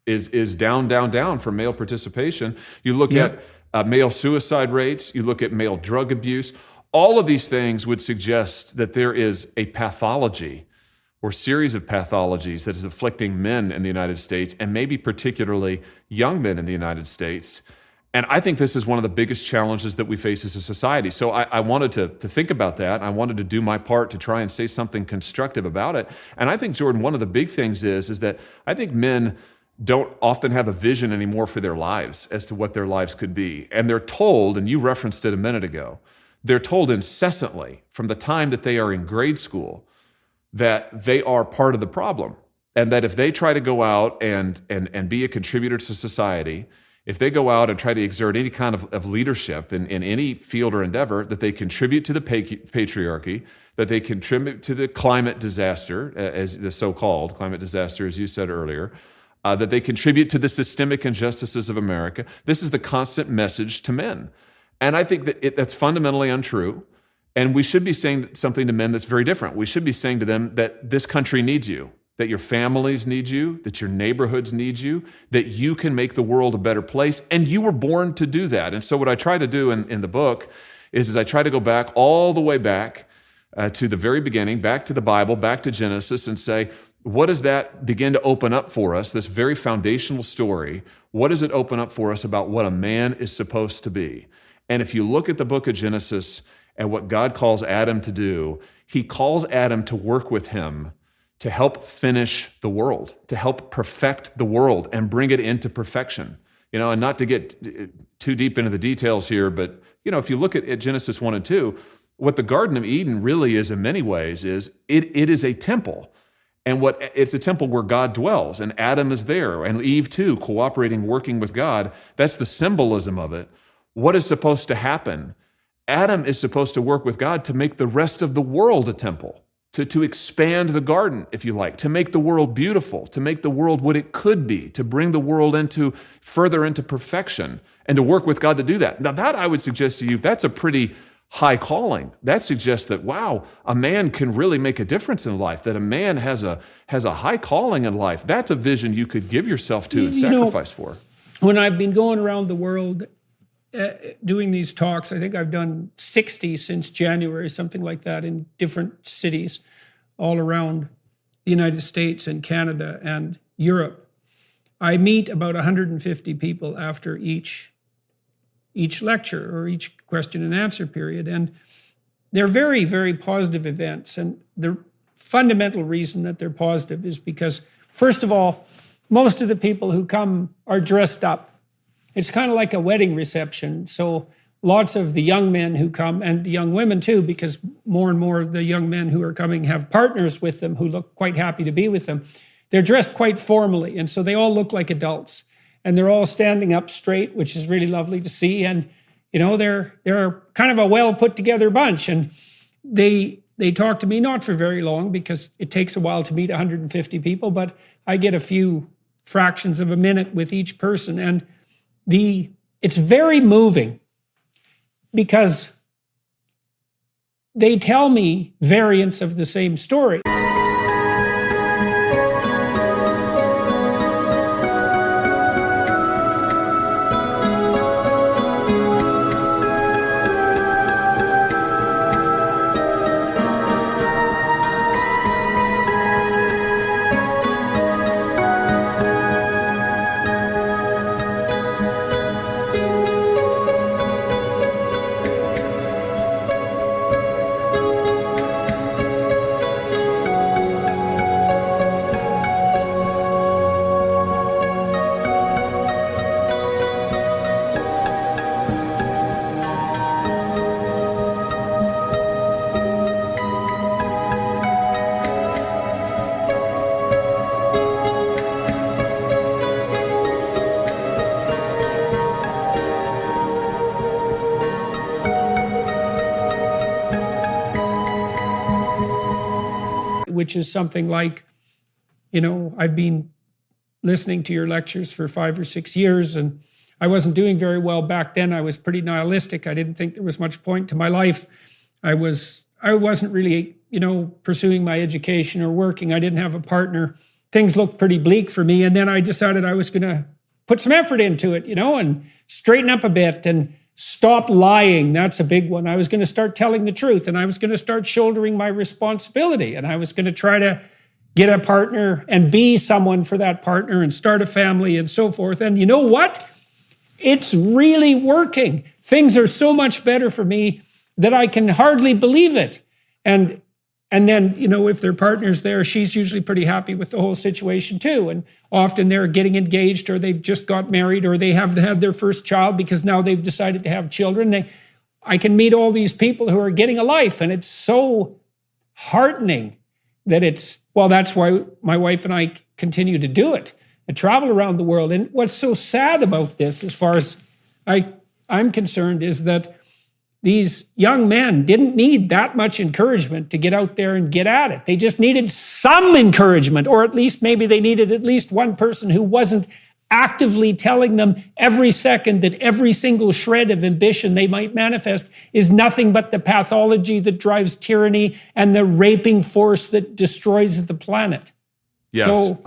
is down for male participation. You look at male suicide rates, you look at male drug abuse. All of these things would suggest that there is a pathology or series of pathologies that is afflicting men in the United States, and maybe particularly young men in the United States. And I think this is one of the biggest challenges that we face as a society. So I wanted to think about that. I wanted to do my part to try and say something constructive about it. And I think, Jordan, one of the big things is that I think men don't often have a vision anymore for their lives as to what their lives could be. And they're told, and you referenced it a minute ago, they're told incessantly from the time that they are in grade school that they are part of the problem. And that if they try to go out and be a contributor to society, if they go out and try to exert any kind of leadership in any field or endeavor, that they contribute to the patriarchy, that they contribute to the climate disaster, as the so-called climate disaster, as you said earlier, that they contribute to the systemic injustices of America. This is the constant message to men. And I think that that's fundamentally untrue. And we should be saying something to men that's very different. We should be saying to them that this country needs you. that your families need you, that your neighborhoods need you, that you can make the world a better place, and you were born to do that. And so what I try to do in the book is I try to go back all the way back to the very beginning, back to the Bible, back to Genesis, and say, what does that begin to open up for us, this very foundational story? What does it open up for us about what a man is supposed to be? And if you look at the book of Genesis and what God calls Adam to do, he calls Adam to work with him to help finish the world, to help perfect the world and bring it into perfection. And not to get too deep into the details here, but if you look at Genesis 1 and 2, what the Garden of Eden really is in many ways is it is a temple. And it's a temple where God dwells, and Adam is there, and Eve too, cooperating, working with God. That's the symbolism of it. What is supposed to happen? Adam is supposed to work with God to make the rest of the world a temple, to expand the garden, if you like, to make the world beautiful, to make the world what it could be, to bring the world further into perfection, and to work with God to do that. Now that, I would suggest to you, that's a pretty high calling. That suggests that, wow, a man can really make a difference in life, that a man has a high calling in life. That's a vision you could give yourself to and sacrifice for. When I've been going around the world doing these talks, I think I've done 60 since January, something like that, in different cities all around the United States and Canada and Europe. I meet about 150 people after each lecture or each question and answer period. And they're very, very positive events. And the fundamental reason that they're positive is because, first of all, most of the people who come are dressed up. It's kind of like a wedding reception. So lots of the young men who come, and the young women too, because more and more of the young men who are coming have partners with them who look quite happy to be with them. They're dressed quite formally. And so they all look like adults. And they're all standing up straight, which is really lovely to see. And, they're kind of a well put together bunch. And they talk to me, not for very long, because it takes a while to meet 150 people, but I get a few fractions of a minute with each person. And it's very moving because they tell me variants of the same story. Which is something like, I've been listening to your lectures for 5 or 6 years, and I wasn't doing very well back then. I was pretty nihilistic. I didn't think there was much point to my life. I wasn't really, pursuing my education or working. I didn't have a partner. Things looked pretty bleak for me. And then I decided I was going to put some effort into it, and straighten up a bit and stop lying. That's a big one. I was going to start telling the truth, and I was going to start shouldering my responsibility, and I was going to try to get a partner and be someone for that partner and start a family and so forth. And you know what? It's really working. Things are so much better for me that I can hardly believe it. And then, if their partner's there, she's usually pretty happy with the whole situation too. And often they're getting engaged, or they've just got married, or they have had their first child because now they've decided to have children. I can meet all these people who are getting a life, and it's so heartening that that's why my wife and I continue to do it and travel around the world. And what's so sad about this, as far as I'm concerned, is that these young men didn't need that much encouragement to get out there and get at it. They just needed some encouragement, or at least maybe they needed at least one person who wasn't actively telling them every second that every single shred of ambition they might manifest is nothing but the pathology that drives tyranny and the raping force that destroys the planet. Yes. So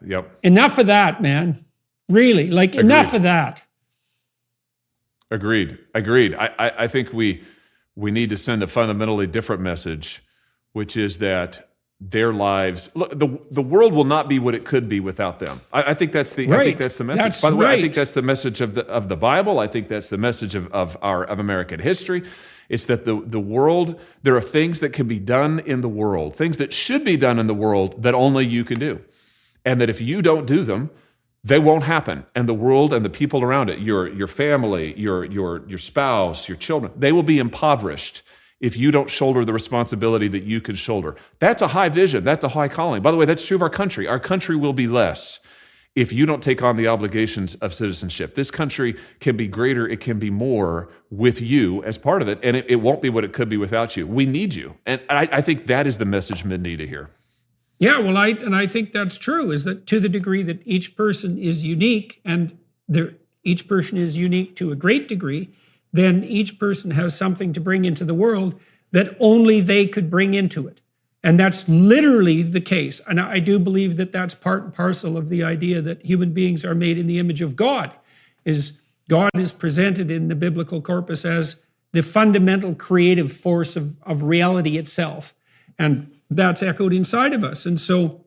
yep. enough of that, man. Really, like enough of that. Agreed. I think we need to send a fundamentally different message, which is that their lives, look, the world will not be what it could be without them. I think that's the Right. I think that's the message. That's By the way, I right. think that's the message of the Bible. I think that's the message of American history. It's that the world, there are things that can be done in the world, things that should be done in the world that only you can do. And that if you don't do them, they won't happen. And the world and the people around it, your family, your spouse, your children, they will be impoverished if you don't shoulder the responsibility that you can shoulder. That's a high vision. That's a high calling. By the way, that's true of our country. Our country will be less if you don't take on the obligations of citizenship. This country can be greater. It can be more with you as part of it. And it won't be what it could be without you. We need you. And I think that is the message men need to hear. Yeah, well, I think that's true, is that to the degree that each person is unique, and each person is unique to a great degree, then each person has something to bring into the world that only they could bring into it. And that's literally the case. And I do believe that that's part and parcel of the idea that human beings are made in the image of God. Is God is presented in the biblical corpus as the fundamental creative force of reality itself. And that's echoed inside of us. And so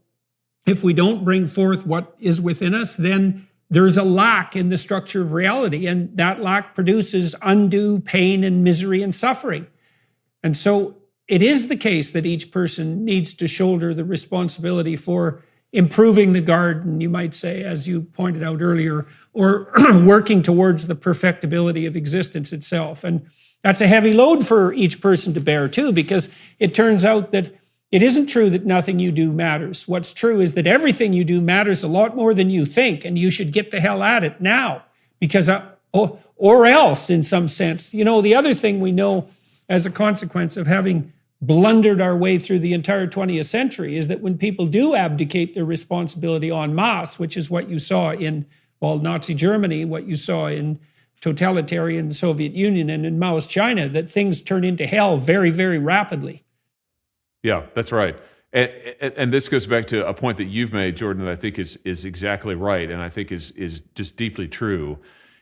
if we don't bring forth what is within us, then there's a lack in the structure of reality. And that lack produces undue pain and misery and suffering. And so it is the case that each person needs to shoulder the responsibility for improving the garden, you might say, as you pointed out earlier, or working towards the perfectibility of existence itself. And that's a heavy load for each person to bear too, because it turns out that it isn't true that nothing you do matters. What's true is that everything you do matters a lot more than you think, and you should get the hell at it now, because or else, in some sense. You know, the other thing we know as a consequence of having blundered our way through the entire 20th century is that when people do abdicate their responsibility en masse, which is what you saw in, well, Nazi Germany, what you saw in totalitarian Soviet Union and in Mao's China, that things turn into hell very, very rapidly. Yeah, that's right. And this goes back to a point that you've made, Jordan, that I think is exactly right, and I think is just deeply true,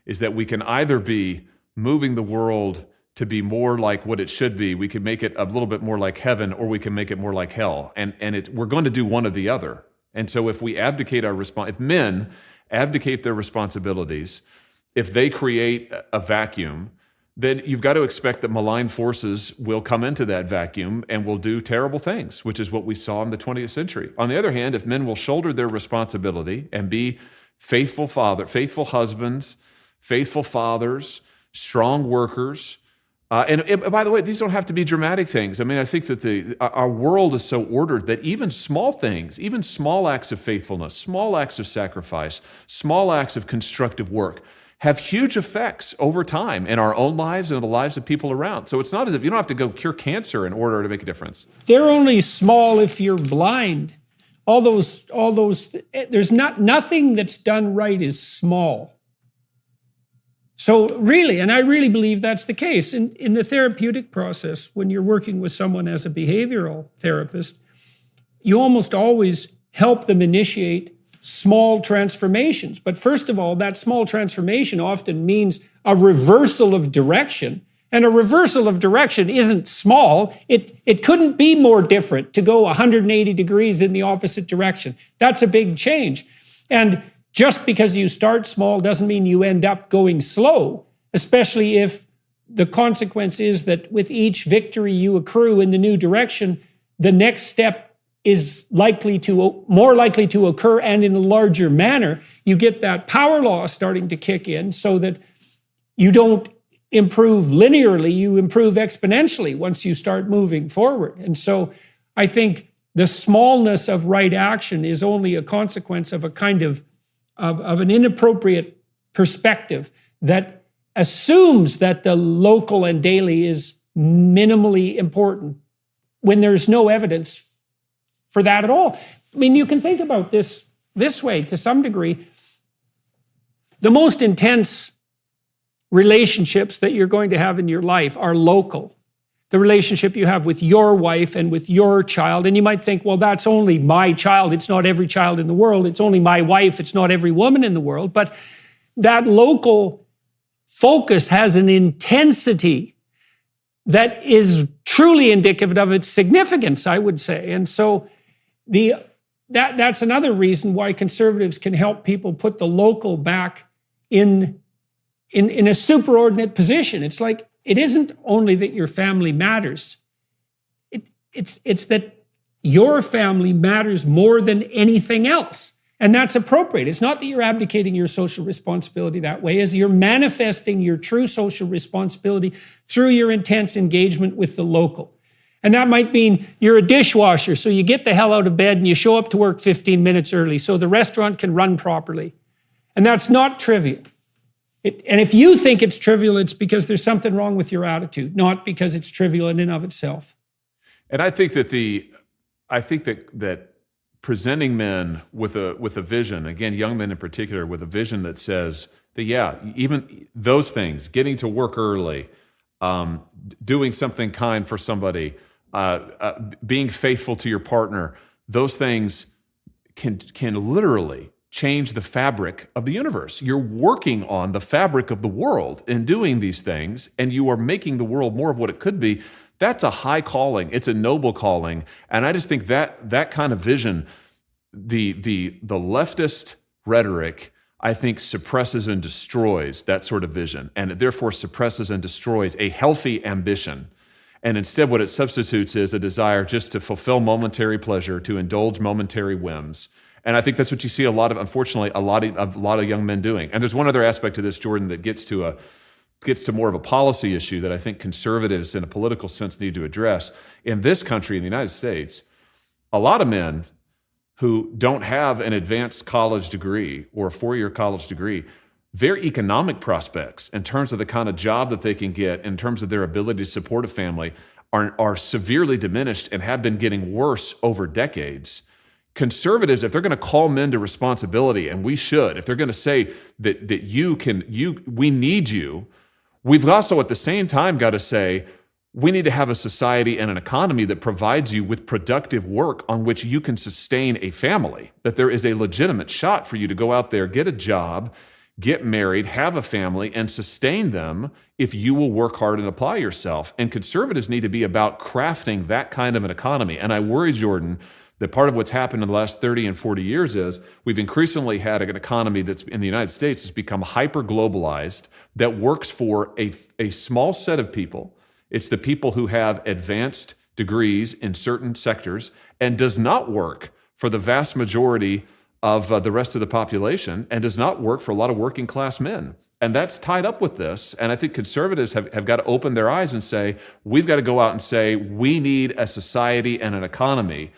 is that we can either be moving the world to be more like what it should be, we can make it a little bit more like heaven, or we can make it more like hell. And we're going to do one or the other. And so if we abdicate if men abdicate their responsibilities, if they create a vacuum, then you've got to expect that malign forces will come into that vacuum and will do terrible things, which is what we saw in the 20th century. On the other hand, if men will shoulder their responsibility and be faithful husbands, faithful fathers, strong workers, and by the way, these don't have to be dramatic things. I mean, I think that our world is so ordered that even small things, even small acts of faithfulness, small acts of sacrifice, small acts of constructive work have huge effects over time in our own lives and in the lives of people around. So it's not as if you don't have to go cure cancer in order to make a difference. They're only small if you're blind. All those. There's nothing that's done right is small. So really, and I really believe that's the case. In the therapeutic process, when you're working with someone as a behavioral therapist, you almost always help them initiate small transformations. But first of all, that small transformation often means a reversal of direction. And a reversal of direction isn't small. It couldn't be more different to go 180 degrees in the opposite direction. That's a big change. And just because you start small doesn't mean you end up going slow, especially if the consequence is that with each victory you accrue in the new direction, the next step is more likely to occur and in a larger manner. You get that power law starting to kick in so that you don't improve linearly, you improve exponentially once you start moving forward. And so I think the smallness of right action is only a consequence of a kind of an inappropriate perspective that assumes that the local and daily is minimally important when there's no evidence for that at all. I mean, you can think about this way to some degree. The most intense relationships that you're going to have in your life are local. the relationship you have with your wife and with your child. And you might think, well, that's only my child. It's not every child in the world. It's only my wife. It's not every woman in the world. But that local focus has an intensity that is truly indicative of its significance, I would say. And so that's another reason why conservatives can help people put the local back in a superordinate position. It's like, it isn't only that your family matters. It's that your family matters more than anything else. And that's appropriate. It's not that you're abdicating your social responsibility that way, as you're manifesting your true social responsibility through your intense engagement with the local. And that might mean you're a dishwasher, so you get the hell out of bed and you show up to work 15 minutes early so the restaurant can run properly. And that's not trivial. And if you think it's trivial, it's because there's something wrong with your attitude, not because it's trivial in and of itself. And I think that that presenting men with a vision, again, young men in particular, with a vision that says that, yeah, even those things, getting to work early, doing something kind for somebody, being faithful to your partner, those things can literally change the fabric of the universe. You're working on the fabric of the world in doing these things, and you are making the world more of what it could be. That's a high calling. It's a noble calling. And I just think that kind of vision, the leftist rhetoric, I think suppresses and destroys that sort of vision. And it therefore suppresses and destroys a healthy ambition. And instead what it substitutes is a desire just to fulfill momentary pleasure, to indulge momentary whims. And I think that's what you see unfortunately, a lot of young men doing. And there's one other aspect to this, Jordan, that gets to more of a policy issue that I think conservatives in a political sense need to address. In this country, in the United States, a lot of men who don't have an advanced college degree or a four-year college degree, their economic prospects in terms of the kind of job that they can get, in terms of their ability to support a family, are severely diminished and have been getting worse over decades. Conservatives, if they're going to call men to responsibility, and we should, if they're going to say that we need you, we've also at the same time got to say we need to have a society and an economy that provides you with productive work on which you can sustain a family, that there is a legitimate shot for you to go out there, get a job, get married, have a family, and sustain them if you will work hard and apply yourself. And conservatives need to be about crafting that kind of an economy. And I worry, Jordan, that part of what's happened in the last 30 and 40 years is we've increasingly had an economy that's in the United States has become hyper-globalized, that works for a small set of people. It's the people who have advanced degrees in certain sectors, and does not work for the vast majority of the rest of the population, and does not work for a lot of working class men. And that's tied up with this. And I think conservatives have got to open their eyes and say, we've got to go out and say, we need a society and an economy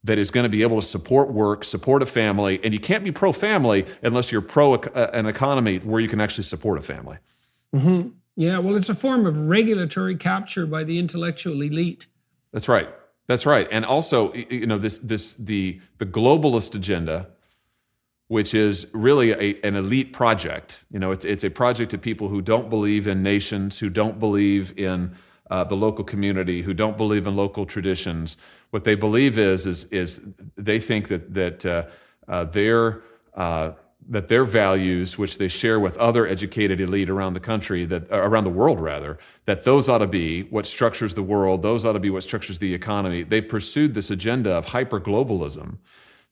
that is going to be able to support work, support a family. And you can't be pro-family unless you're pro an economy where you can actually support a family. Mm-hmm. Yeah, well, it's a form of regulatory capture by the intellectual elite. That's right. That's right. And also, the globalist agenda, which is really an elite project. It's a project of people who don't believe in nations, who don't believe in the local community, who don't believe in local traditions. What they believe is they think that their values, which they share with other educated elite around the country, around the world rather, that those ought to be what structures the world. Those ought to be what structures the economy. They pursued this agenda of hyperglobalism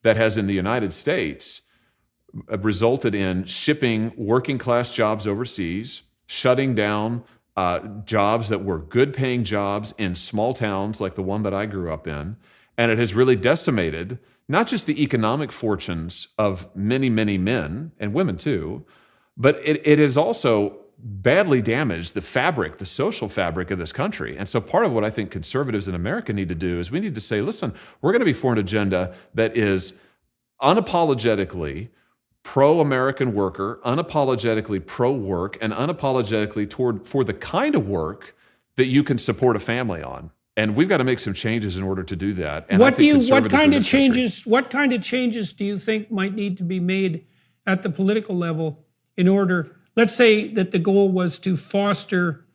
that has in the United States resulted in shipping working class jobs overseas, shutting down jobs that were good-paying jobs in small towns like the one that I grew up in. And it has really decimated not just the economic fortunes of many, many men and women too, but it has also badly damaged the social fabric of this country. And so part of what I think conservatives in America need to do is we need to say, listen, we're going to be for an agenda that is unapologetically pro-American worker, unapologetically pro-work, and unapologetically for the kind of work that you can support a family on. And we've got to make some changes in order to do that. And what kind of changes do you think might need to be made at the political level in order, let's say that the goal was to foster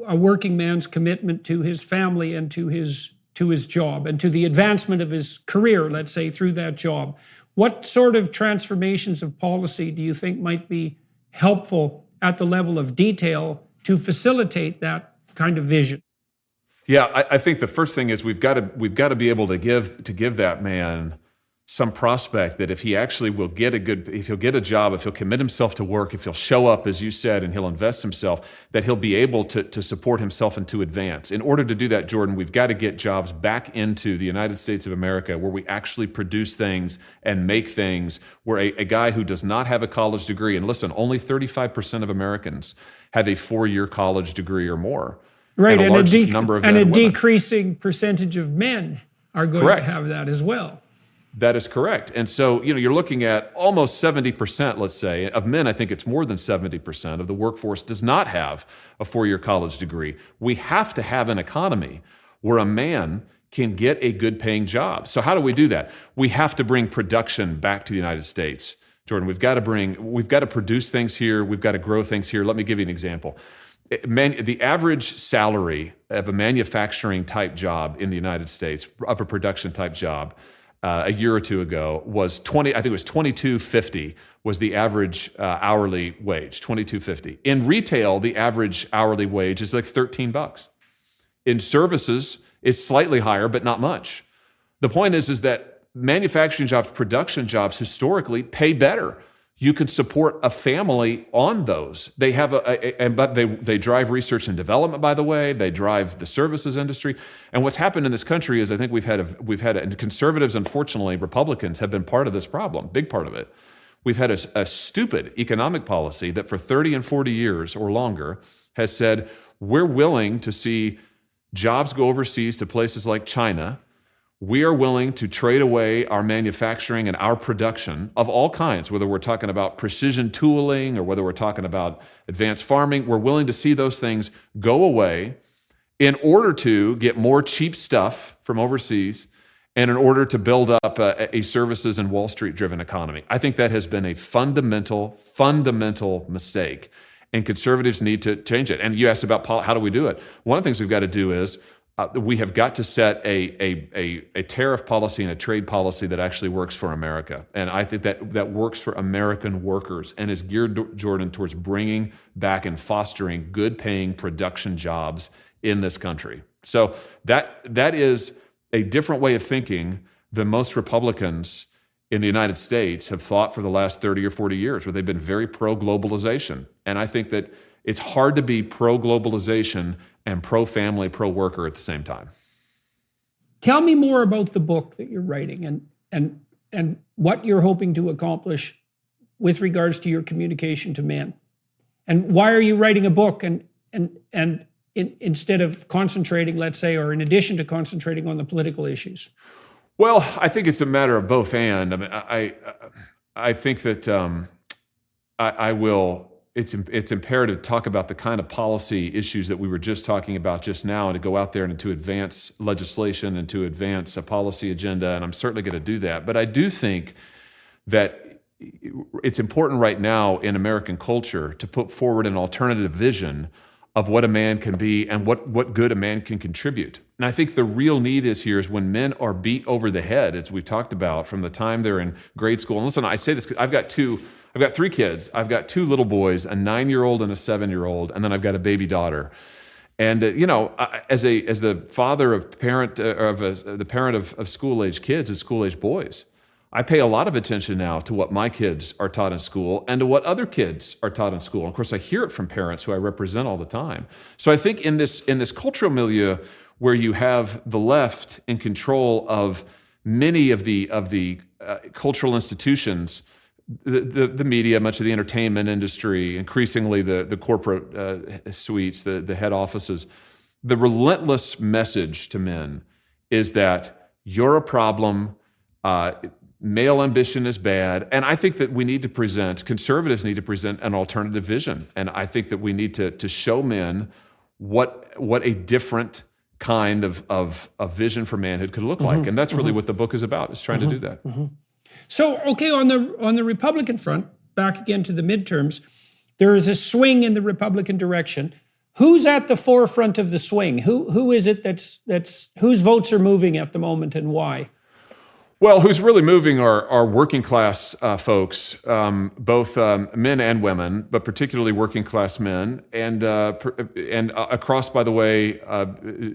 a working man's commitment to his family and to his job and to the advancement of his career, let's say, through that job. What sort of transformations of policy do you think might be helpful at the level of detail to facilitate that kind of vision? Yeah, I think the first thing is we've got to be able to give that man some prospect that if he actually will if he'll get a job, if he'll commit himself to work, if he'll show up, as you said, and he'll invest himself, that he'll be able to support himself and to advance. In order to do that, Jordan, we've got to get jobs back into the United States of America where we actually produce things and make things, where a guy who does not have a college degree, and listen, only 35% of Americans have a 4-year college degree or more. Right, and a women. Decreasing percentage of men are going Correct. to have that as well. That is correct. And so, you're looking at almost 70%, let's say, of men. I think it's more than 70% of the workforce does not have a 4-year college degree. We have to have an economy where a man can get a good paying job. So how do we do that? We have to bring production back to the United States. Jordan, we've got to produce things here. We've got to grow things here. Let me give you an example. The average salary of a manufacturing type job in the United States, of a production type job, a year or two ago was $22.50 was the average hourly wage, $22.50. In retail, the average hourly wage is like $13. In services, it's slightly higher, but not much. The point is that manufacturing jobs, production jobs historically pay better. You could support a family on those. They have but they drive research and development, by the way. They drive the services industry. And what's happened in this country is I think and conservatives, unfortunately, Republicans have been part of this problem, big part of it. We've had a stupid economic policy that for 30 and 40 years or longer has said, we're willing to see jobs go overseas to places like China. We are willing to trade away our manufacturing and our production of all kinds, whether we're talking about precision tooling or whether we're talking about advanced farming. We're willing to see those things go away in order to get more cheap stuff from overseas and in order to build up a services and Wall Street driven economy. I think that has been a fundamental mistake, and conservatives need to change it. And you asked about how do we do it? One of the things we've got to do is we have got to set a tariff policy and a trade policy that actually works for America. And I think that works for American workers and is geared, Jordan, towards bringing back and fostering good-paying production jobs in this country. So that is a different way of thinking than most Republicans in the United States have thought for the last 30 or 40 years, where they've been very pro-globalization. And I think that it's hard to be pro-globalization and pro-family, pro-worker at the same time. Tell me more about the book that you're writing and what you're hoping to accomplish with regards to your communication to men. And why are you writing a book and instead of concentrating, let's say, or in addition to concentrating on the political issues? Well, I think it's a matter of both and. I mean, I think that I will. It's imperative to talk about the kind of policy issues that we were just talking about just now, and to go out there and to advance legislation and to advance a policy agenda, and I'm certainly going to do that. But I do think that it's important right now in American culture to put forward an alternative vision of what a man can be and what good a man can contribute. And I think the real need is when men are beat over the head, as we've talked about, from the time they're in grade school. And listen, I say this because I've got 3 kids. I've got 2 little boys, a 9-year-old and a 7-year-old, and then I've got a baby daughter. And as the father of the parent of school-age kids and school-age boys, I pay a lot of attention now to what my kids are taught in school and to what other kids are taught in school. And of course, I hear it from parents who I represent all the time. So I think in this cultural milieu where you have the left in control of many of the cultural institutions, the media, much of the entertainment industry, increasingly the corporate suites, the head offices, the relentless message to men is that you're a problem, male ambition is bad. And I think that conservatives need to present an alternative vision. And I think that we need to show men what a different kind of vision for manhood could look like. And that's really what the book is about, is trying to do that. So, okay, on the Republican front, back again to the midterms, there is a swing in the Republican direction. Who's at the forefront of the swing? Who is it that's whose votes are moving at the moment, and why? Well, who's really moving are working class folks, both men and women, but particularly working class men, and across, by the way,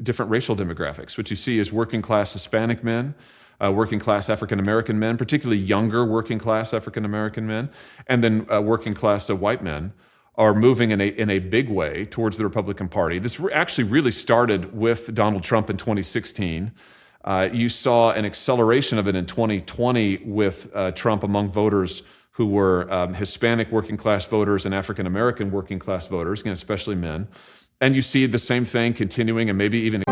different racial demographics. What you see is working class Hispanic men, working class African American men, particularly younger working class African American men, and then working class white men are moving in a big way towards the Republican Party. This actually really started with Donald Trump in 2016. You saw an acceleration of it in 2020 with Trump among voters who were Hispanic working class voters and African American working class voters, again, especially men. And you see the same thing continuing and maybe even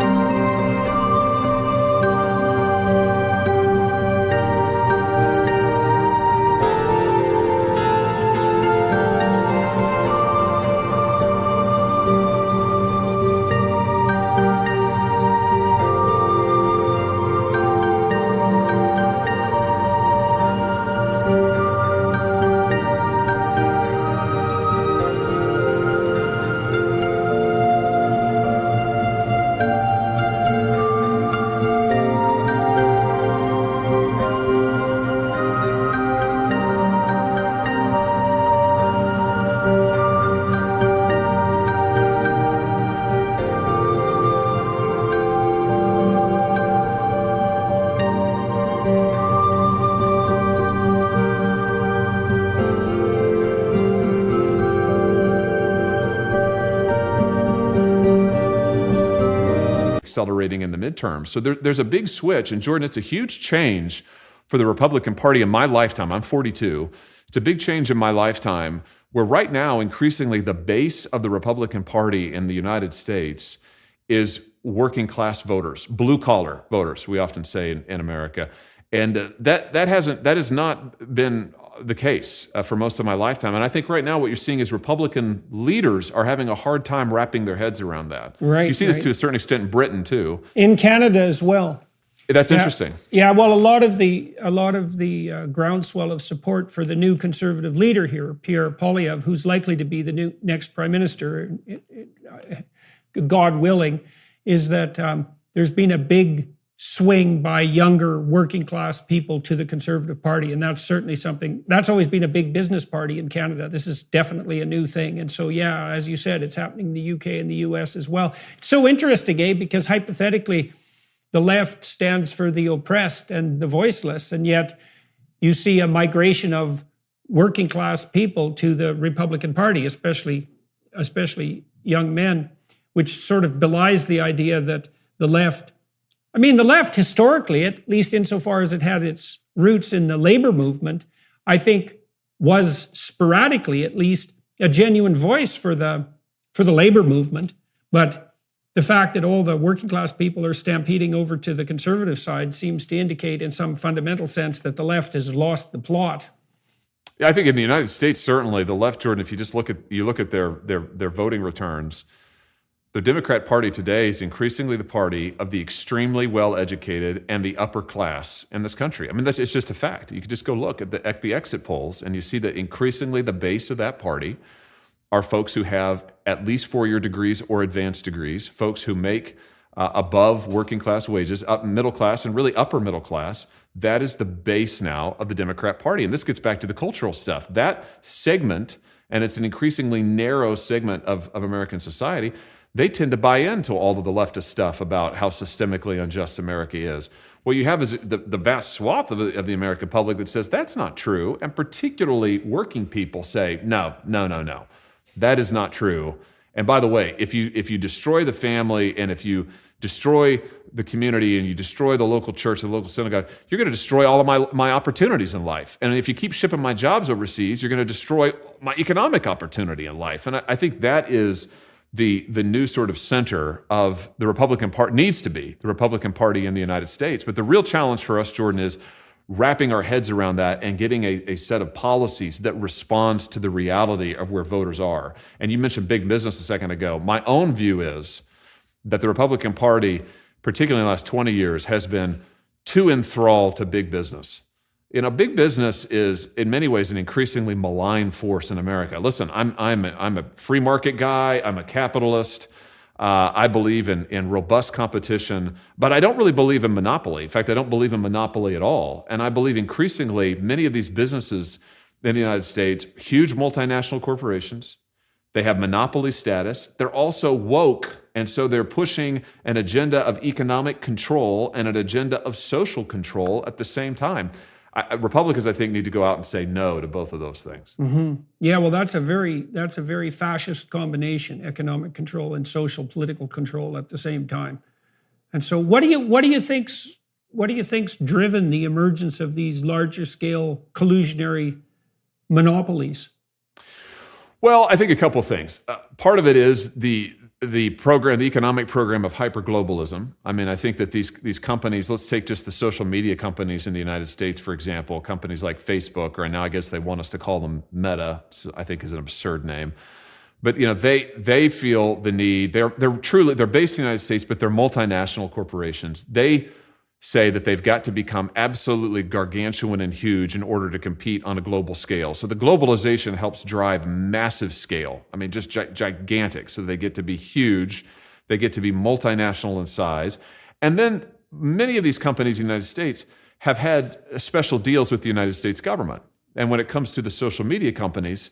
accelerating in the midterms. So there's a big switch. And Jordan, it's a huge change for the Republican Party in my lifetime. I'm 42. It's a big change in my lifetime where right now, increasingly, the base of the Republican Party in the United States is working class voters, blue collar voters, we often say in America. And that has not been the case for most of my lifetime. And I think right now what you're seeing is Republican leaders are having a hard time wrapping their heads around that. Right. You see this to a certain extent in Britain too. In Canada as well. That's interesting. Yeah, well, a lot of the groundswell of support for the new conservative leader here, Pierre Poilievre, who's likely to be the new next prime minister, God willing, is that there's been a big swing by younger working class people to the Conservative Party. And that's certainly something, that's always been a big business party in Canada. This is definitely a new thing. And so, yeah, as you said, it's happening in the UK and the US as well. It's so interesting, because hypothetically, the left stands for the oppressed and the voiceless. And yet you see a migration of working class people to the Republican Party, especially young men, which sort of belies the idea that the left historically, at least insofar as it had its roots in the labor movement, I think was sporadically, at least, a genuine voice for the labor movement. But the fact that all the working class people are stampeding over to the conservative side seems to indicate in some fundamental sense that the left has lost the plot. Yeah, I think in the United States, certainly the left, Jordan, if you just look at their voting returns, the Democrat Party today is increasingly the party of the extremely well-educated and the upper class in this country. I mean, it's just a fact. You can just go look at the exit polls, and you see that increasingly the base of that party are folks who have at least four-year degrees or advanced degrees, folks who make above working class wages, up middle class, and really upper middle class. That is the base now of the Democrat Party. And this gets back to the cultural stuff. That segment, and it's an increasingly narrow segment of American society, they tend to buy into all of the leftist stuff about how systemically unjust America is. What you have is the vast swath of the American public that says that's not true, and particularly working people say, no, that is not true. And by the way, if you destroy the family, and if you destroy the community, and you destroy the local church, the local synagogue, you're going to destroy all of my opportunities in life. And if you keep shipping my jobs overseas, you're going to destroy my economic opportunity in life. And I think that is the new sort of center of the Republican Party, needs to be the Republican Party in the United States. But the real challenge for us, Jordan, is wrapping our heads around that and getting a set of policies that responds to the reality of where voters are. And you mentioned big business a second ago. My own view is that the Republican Party, particularly in the last 20 years, has been too enthralled to big business. Big business is in many ways an increasingly malign force in America. Listen, I'm a free market guy. I'm a capitalist. I believe in robust competition, but I don't really believe in monopoly. In fact, I don't believe in monopoly at all. And I believe increasingly many of these businesses in the United States, huge multinational corporations, they have monopoly status. They're also woke, and so they're pushing an agenda of economic control and an agenda of social control at the same time. Republicans, I think, need to go out and say no to both of those things. Mm-hmm. Yeah, well, that's a very fascist combination: economic control and social political control at the same time. And so, what do you think's driven the emergence of these larger scale collusionary monopolies? Well, I think a couple of things. Part of it is the economic program of hyperglobalism. I mean, I think that these companies, let's take just the social media companies in the United States, for example, companies like Facebook, or now I guess they want us to call them Meta, I think is an absurd name. But they feel the need. They're based in the United States, but they're multinational corporations. They say that they've got to become absolutely gargantuan and huge in order to compete on a global scale. So the globalization helps drive massive scale. I mean, just gigantic. So they get to be huge. They get to be multinational in size. And then many of these companies in the United States have had special deals with the United States government. And when it comes to the social media companies,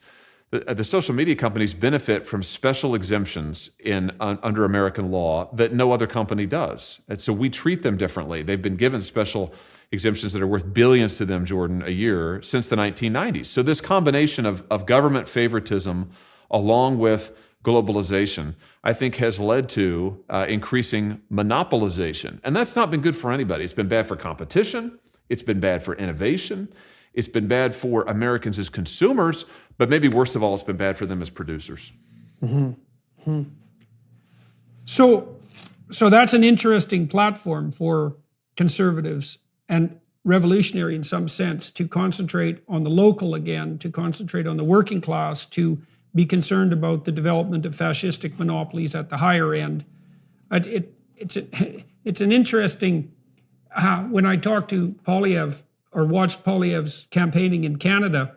the social media companies benefit from special exemptions under American law that no other company does. And so we treat them differently. They've been given special exemptions that are worth billions to them, Jordan, a year since the 1990s. So this combination of government favoritism along with globalization, I think, has led to increasing monopolization. And that's not been good for anybody. It's been bad for competition. It's been bad for innovation. It's been bad for Americans as consumers, but maybe worst of all, it's been bad for them as producers. Mm-hmm. Mm-hmm. So that's an interesting platform for conservatives and revolutionary in some sense, to concentrate on the local again, to concentrate on the working class, to be concerned about the development of fascistic monopolies at the higher end. It's an interesting, when I talk to Poilievre, or watched Poilievre's campaigning in Canada,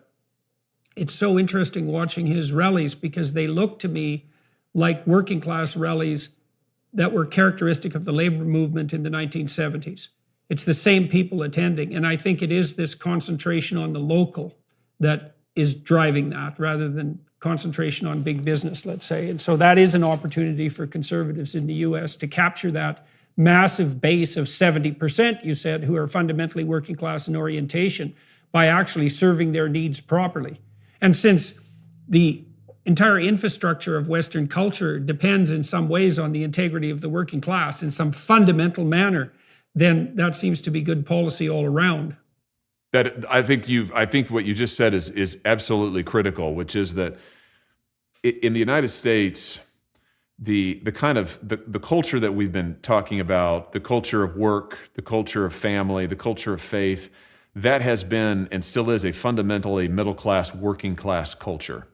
it's so interesting watching his rallies, because they look to me like working class rallies that were characteristic of the labor movement in the 1970s. It's the same people attending. And I think it is this concentration on the local that is driving that, rather than concentration on big business, let's say. And so that is an opportunity for conservatives in the US to capture that massive base of 70%, you said, who are fundamentally working class in orientation, by actually serving their needs properly. And since the entire infrastructure of Western culture depends in some ways on the integrity of the working class in some fundamental manner, then that seems to be good policy all around. I think what you just said is absolutely critical, which is that in the United States, the culture that we've been talking about, the culture of work, the culture of family, the culture of faith, that has been and still is a fundamentally middle-class, working-class culture.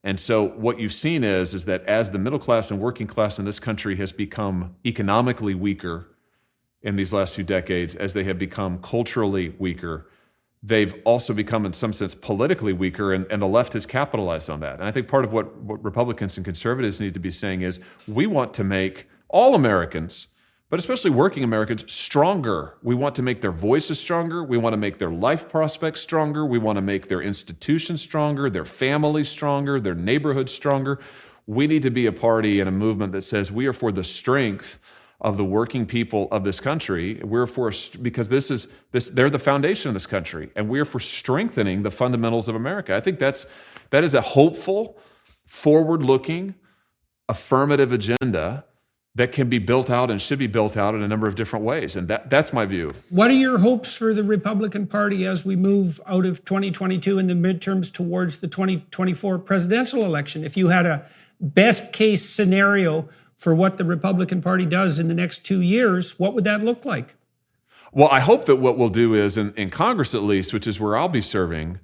And so what you've seen is that as the middle class and working class in this country has become economically weaker in these last few decades, as they have become culturally weaker, they've also become, in some sense, politically weaker, and the left has capitalized on that. And I think part of what Republicans and conservatives need to be saying is, we want to make all Americans, but especially working Americans, stronger. We want to make their voices stronger. We want to make their life prospects stronger. We want to make their institutions stronger, their families stronger, their neighborhoods stronger. We need to be a party and a movement that says we are for the strength of the working people of this country. We're for, because they're the foundation of this country, and we're for strengthening the fundamentals of America. I think that is a hopeful, forward-looking, affirmative agenda that can be built out and should be built out in a number of different ways. And that's my view. What are your hopes for the Republican Party as we move out of 2022 and the midterms towards the 2024 presidential election? If you had a best case scenario for what the Republican Party does in the next 2 years, what would that look like? Well, I hope that what we'll do is, in Congress at least, which is where I'll be serving,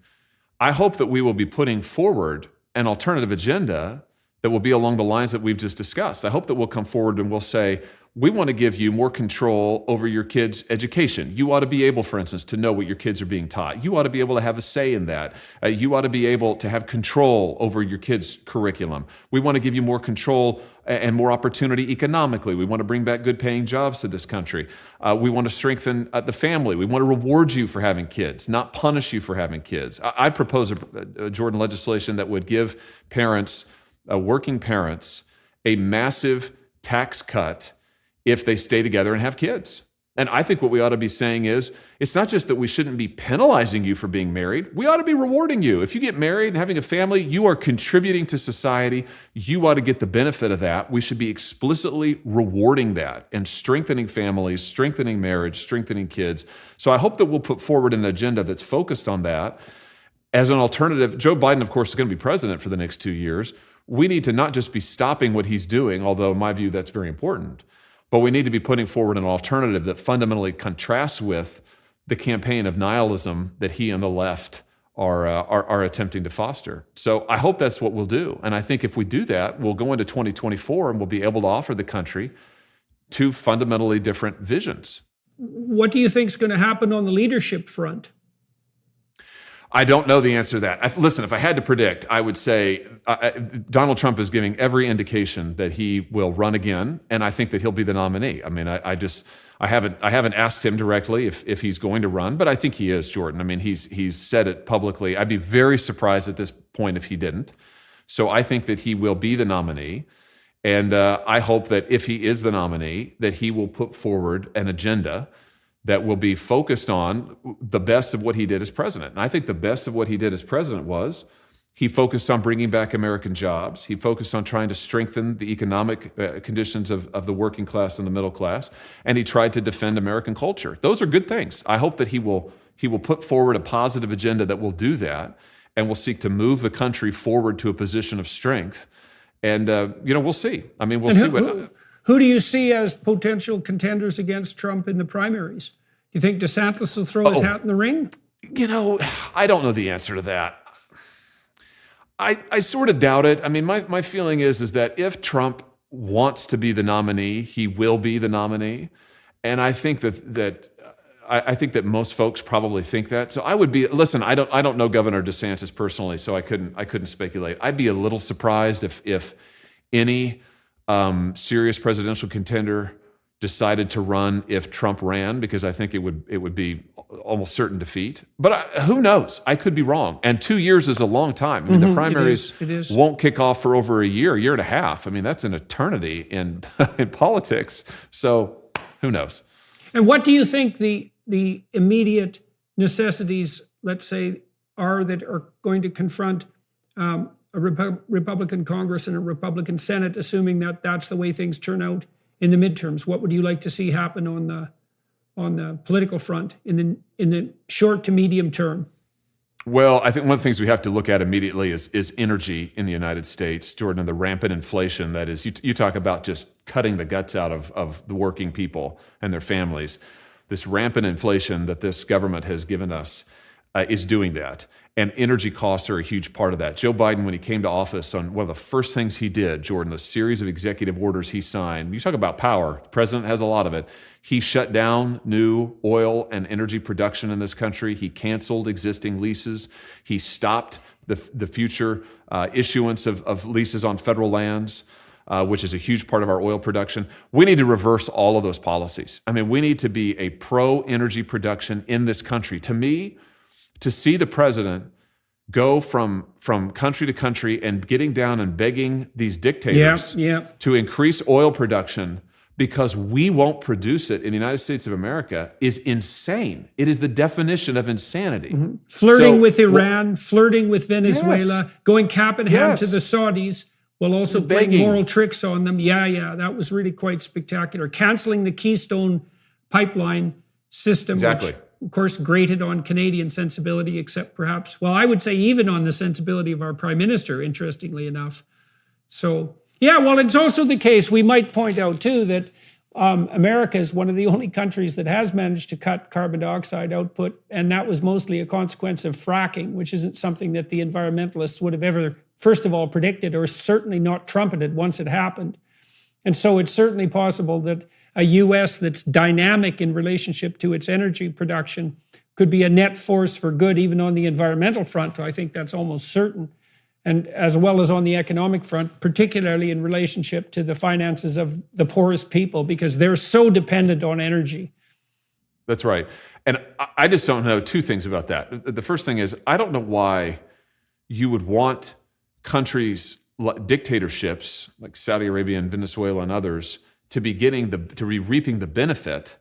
I hope that we will be putting forward an alternative agenda that will be along the lines that we've just discussed. I hope that we'll come forward and we'll say, we want to give you more control over your kids' education. You ought to be able, for instance, to know what your kids are being taught. You ought to be able to have a say in that. You ought to be able to have control over your kids' curriculum. We want to give you more control and more opportunity economically. We want to bring back good paying jobs to this country. We want to strengthen the family. We want to reward you for having kids, not punish you for having kids. I propose a Jordan legislation that would give parents, working parents, a massive tax cut if they stay together and have kids. And I think what we ought to be saying is, it's not just that we shouldn't be penalizing you for being married. We ought to be rewarding you. If you get married and having a family, you are contributing to society. You ought to get the benefit of that. We should be explicitly rewarding that and strengthening families, strengthening marriage, strengthening kids. So I hope that we'll put forward an agenda that's focused on that. As an alternative, Joe Biden, of course, is going to be president for the next 2 years. We need to not just be stopping what he's doing, although in my view, that's very important, but we need to be putting forward an alternative that fundamentally contrasts with the campaign of nihilism that he and the left are attempting to foster. So I hope that's what we'll do. And I think if we do that, we'll go into 2024 and we'll be able to offer the country two fundamentally different visions. What do you think is going to happen on the leadership front? I don't know the answer to that. Listen, if I had to predict, I would say Donald Trump is giving every indication that he will run again, and I think that he'll be the nominee. I mean, I haven't asked him directly if he's going to run, but I think he is, Jordan. I mean, he's said it publicly. I'd be very surprised at this point if he didn't. So I think that he will be the nominee, and I hope that if he is the nominee, that he will put forward an agenda that will be focused on the best of what he did as president. And I think the best of what he did as president was he focused on bringing back American jobs. He focused on trying to strengthen the economic conditions of the working class and the middle class. And he tried to defend American culture. Those are good things. I hope that he will put forward a positive agenda that will do that and will seek to move the country forward to a position of strength. And, we'll see. I mean, we'll see. Who do you see as potential contenders against Trump in the primaries? Do you think DeSantis will throw his hat in the ring? I don't know the answer to that. I sort of doubt it. I mean, my feeling is that if Trump wants to be the nominee, he will be the nominee. And I think that most folks probably think that. So I would be, listen, I don't know Governor DeSantis personally, so I couldn't speculate. I'd be a little surprised if any serious presidential contender decided to run if Trump ran, because I think it would be almost certain defeat. But who knows? I could be wrong. And 2 years is a long time. I mean, the primaries it is. Won't kick off for over a year and a half. I mean, that's an eternity in politics. So who knows? And what do you think the immediate necessities, let's say, that are going to confront a Republican Congress and a Republican Senate, assuming that that's the way things turn out in the midterms? What would you like to see happen on the political front in the short to medium term? Well, I think one of the things we have to look at immediately is energy in the United States, Jordan, and the rampant inflation that is. You talk about just cutting the guts out of the working people and their families. This rampant inflation that this government has given us is doing that. And energy costs are a huge part of that. Joe Biden, when he came to office, on one of the first things he did, Jordan, the series of executive orders he signed, you talk about power, the president has a lot of it. He shut down new oil and energy production in this country. He canceled existing leases. He stopped the future issuance of leases on federal lands, which is a huge part of our oil production. We need to reverse all of those policies. I mean, we need to be a pro-energy production in this country. To me, to see the president go from country to country and getting down and begging these dictators to increase oil production because we won't produce it in the United States of America is insane. It is the definition of insanity. Mm-hmm. Flirting with Iran, flirting with Venezuela, going cap in hand to the Saudis, while also playing moral tricks on them. Yeah, that was really quite spectacular. Canceling the Keystone pipeline system, which, of course, grated on Canadian sensibility, except perhaps, well, I would say even on the sensibility of our Prime Minister, interestingly enough. So, yeah, well, it's also the case, we might point out, too, that America is one of the only countries that has managed to cut carbon dioxide output, and that was mostly a consequence of fracking, which isn't something that the environmentalists would have ever, first of all, predicted or certainly not trumpeted once it happened. And so it's certainly possible that a U.S. that's dynamic in relationship to its energy production could be a net force for good, even on the environmental front. I think that's almost certain. And as well as on the economic front, particularly in relationship to the finances of the poorest people, because they're so dependent on energy. That's right. And I just don't know two things about that. The first thing is, I don't know why you would want countries, dictatorships like Saudi Arabia and Venezuela and others, to be reaping the benefit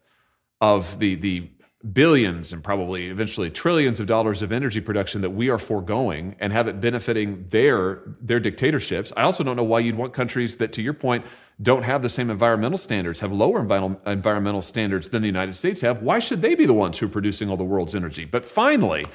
of the billions and probably eventually trillions of dollars of energy production that we are foregoing, and have it benefiting their dictatorships. I also don't know why you'd want countries that, to your point, don't have the same environmental standards, have lower environmental standards than the United States have. Why should they be the ones who are producing all the world's energy? But finally,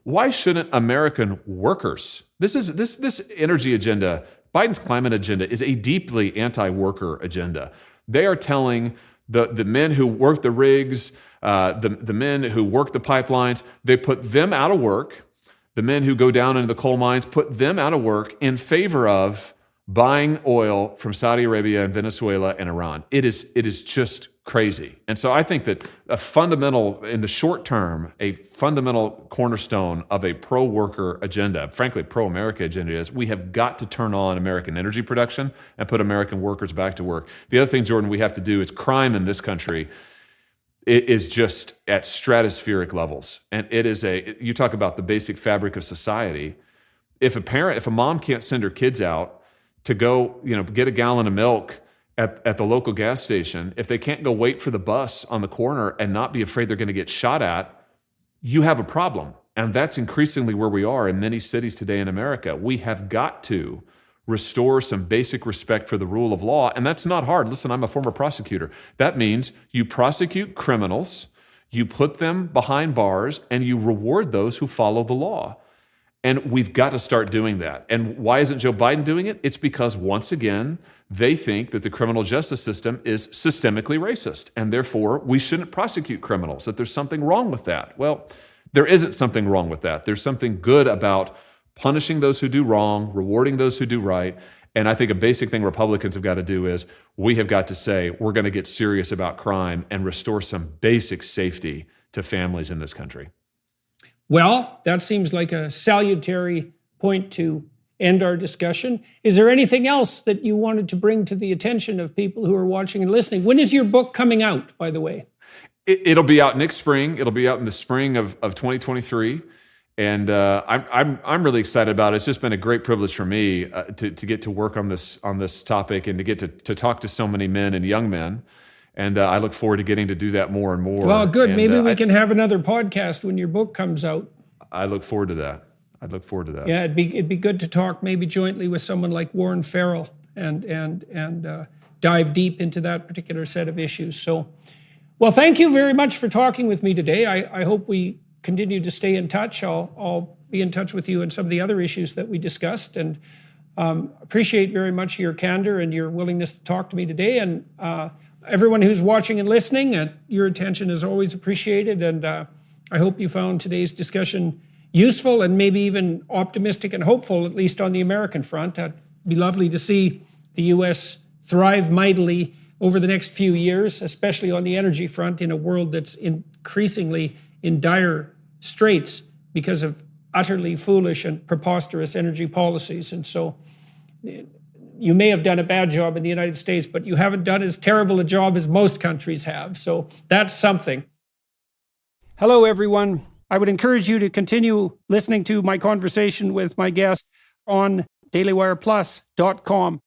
why shouldn't American workers? This energy agenda, Biden's climate agenda, is a deeply anti-worker agenda. They are telling the men who work the rigs, the men who work the pipelines, they put them out of work. The men who go down into the coal mines, put them out of work in favor of buying oil from Saudi Arabia and Venezuela and Iran. It is just crazy. And so I think that in the short term, a fundamental cornerstone of a pro-worker agenda, frankly, pro-America agenda, is we have got to turn on American energy production and put American workers back to work. The other thing, Jordan, we have to do is crime in this country. It is just at stratospheric levels. And you talk about the basic fabric of society. If a mom can't send her kids out to go, get a gallon of milk at the local gas station, if they can't go wait for the bus on the corner and not be afraid they're going to get shot at, you have a problem. And that's increasingly where we are in many cities today in America. We have got to restore some basic respect for the rule of law. And that's not hard. Listen, I'm a former prosecutor. That means you prosecute criminals, you put them behind bars, and you reward those who follow the law. And we've got to start doing that. And why isn't Joe Biden doing it? It's because, once again, they think that the criminal justice system is systemically racist, and therefore we shouldn't prosecute criminals, that there's something wrong with that. Well, there isn't something wrong with that. There's something good about punishing those who do wrong, rewarding those who do right. And I think a basic thing Republicans have got to do is we have got to say we're going to get serious about crime and restore some basic safety to families in this country. Well, that seems like a salutary point to end our discussion. Is there anything else that you wanted to bring to the attention of people who are watching and listening? When is your book coming out, by the way? It'll be out next spring. It'll be out in the spring of 2023. And I'm really excited about it. It's just been a great privilege for me to get to work on this topic and to get to talk to so many men and young men. And I look forward to getting to do that more and more. Well, good. And maybe we can have another podcast when your book comes out. I look forward to that. Yeah, it'd be good to talk maybe jointly with someone like Warren Farrell and dive deep into that particular set of issues. So, well, thank you very much for talking with me today. I hope we continue to stay in touch. I'll be in touch with you on some of the other issues that we discussed, and appreciate very much your candor and your willingness to talk to me today. And everyone who's watching and listening, your attention is always appreciated. And I hope you found today's discussion useful and maybe even optimistic and hopeful, at least on the American front. It'd be lovely to see the U.S. thrive mightily over the next few years, especially on the energy front, in a world that's increasingly in dire straits because of utterly foolish and preposterous energy policies. And so you may have done a bad job in the United States, but you haven't done as terrible a job as most countries have. So that's something. Hello, everyone. I would encourage you to continue listening to my conversation with my guest on dailywireplus.com.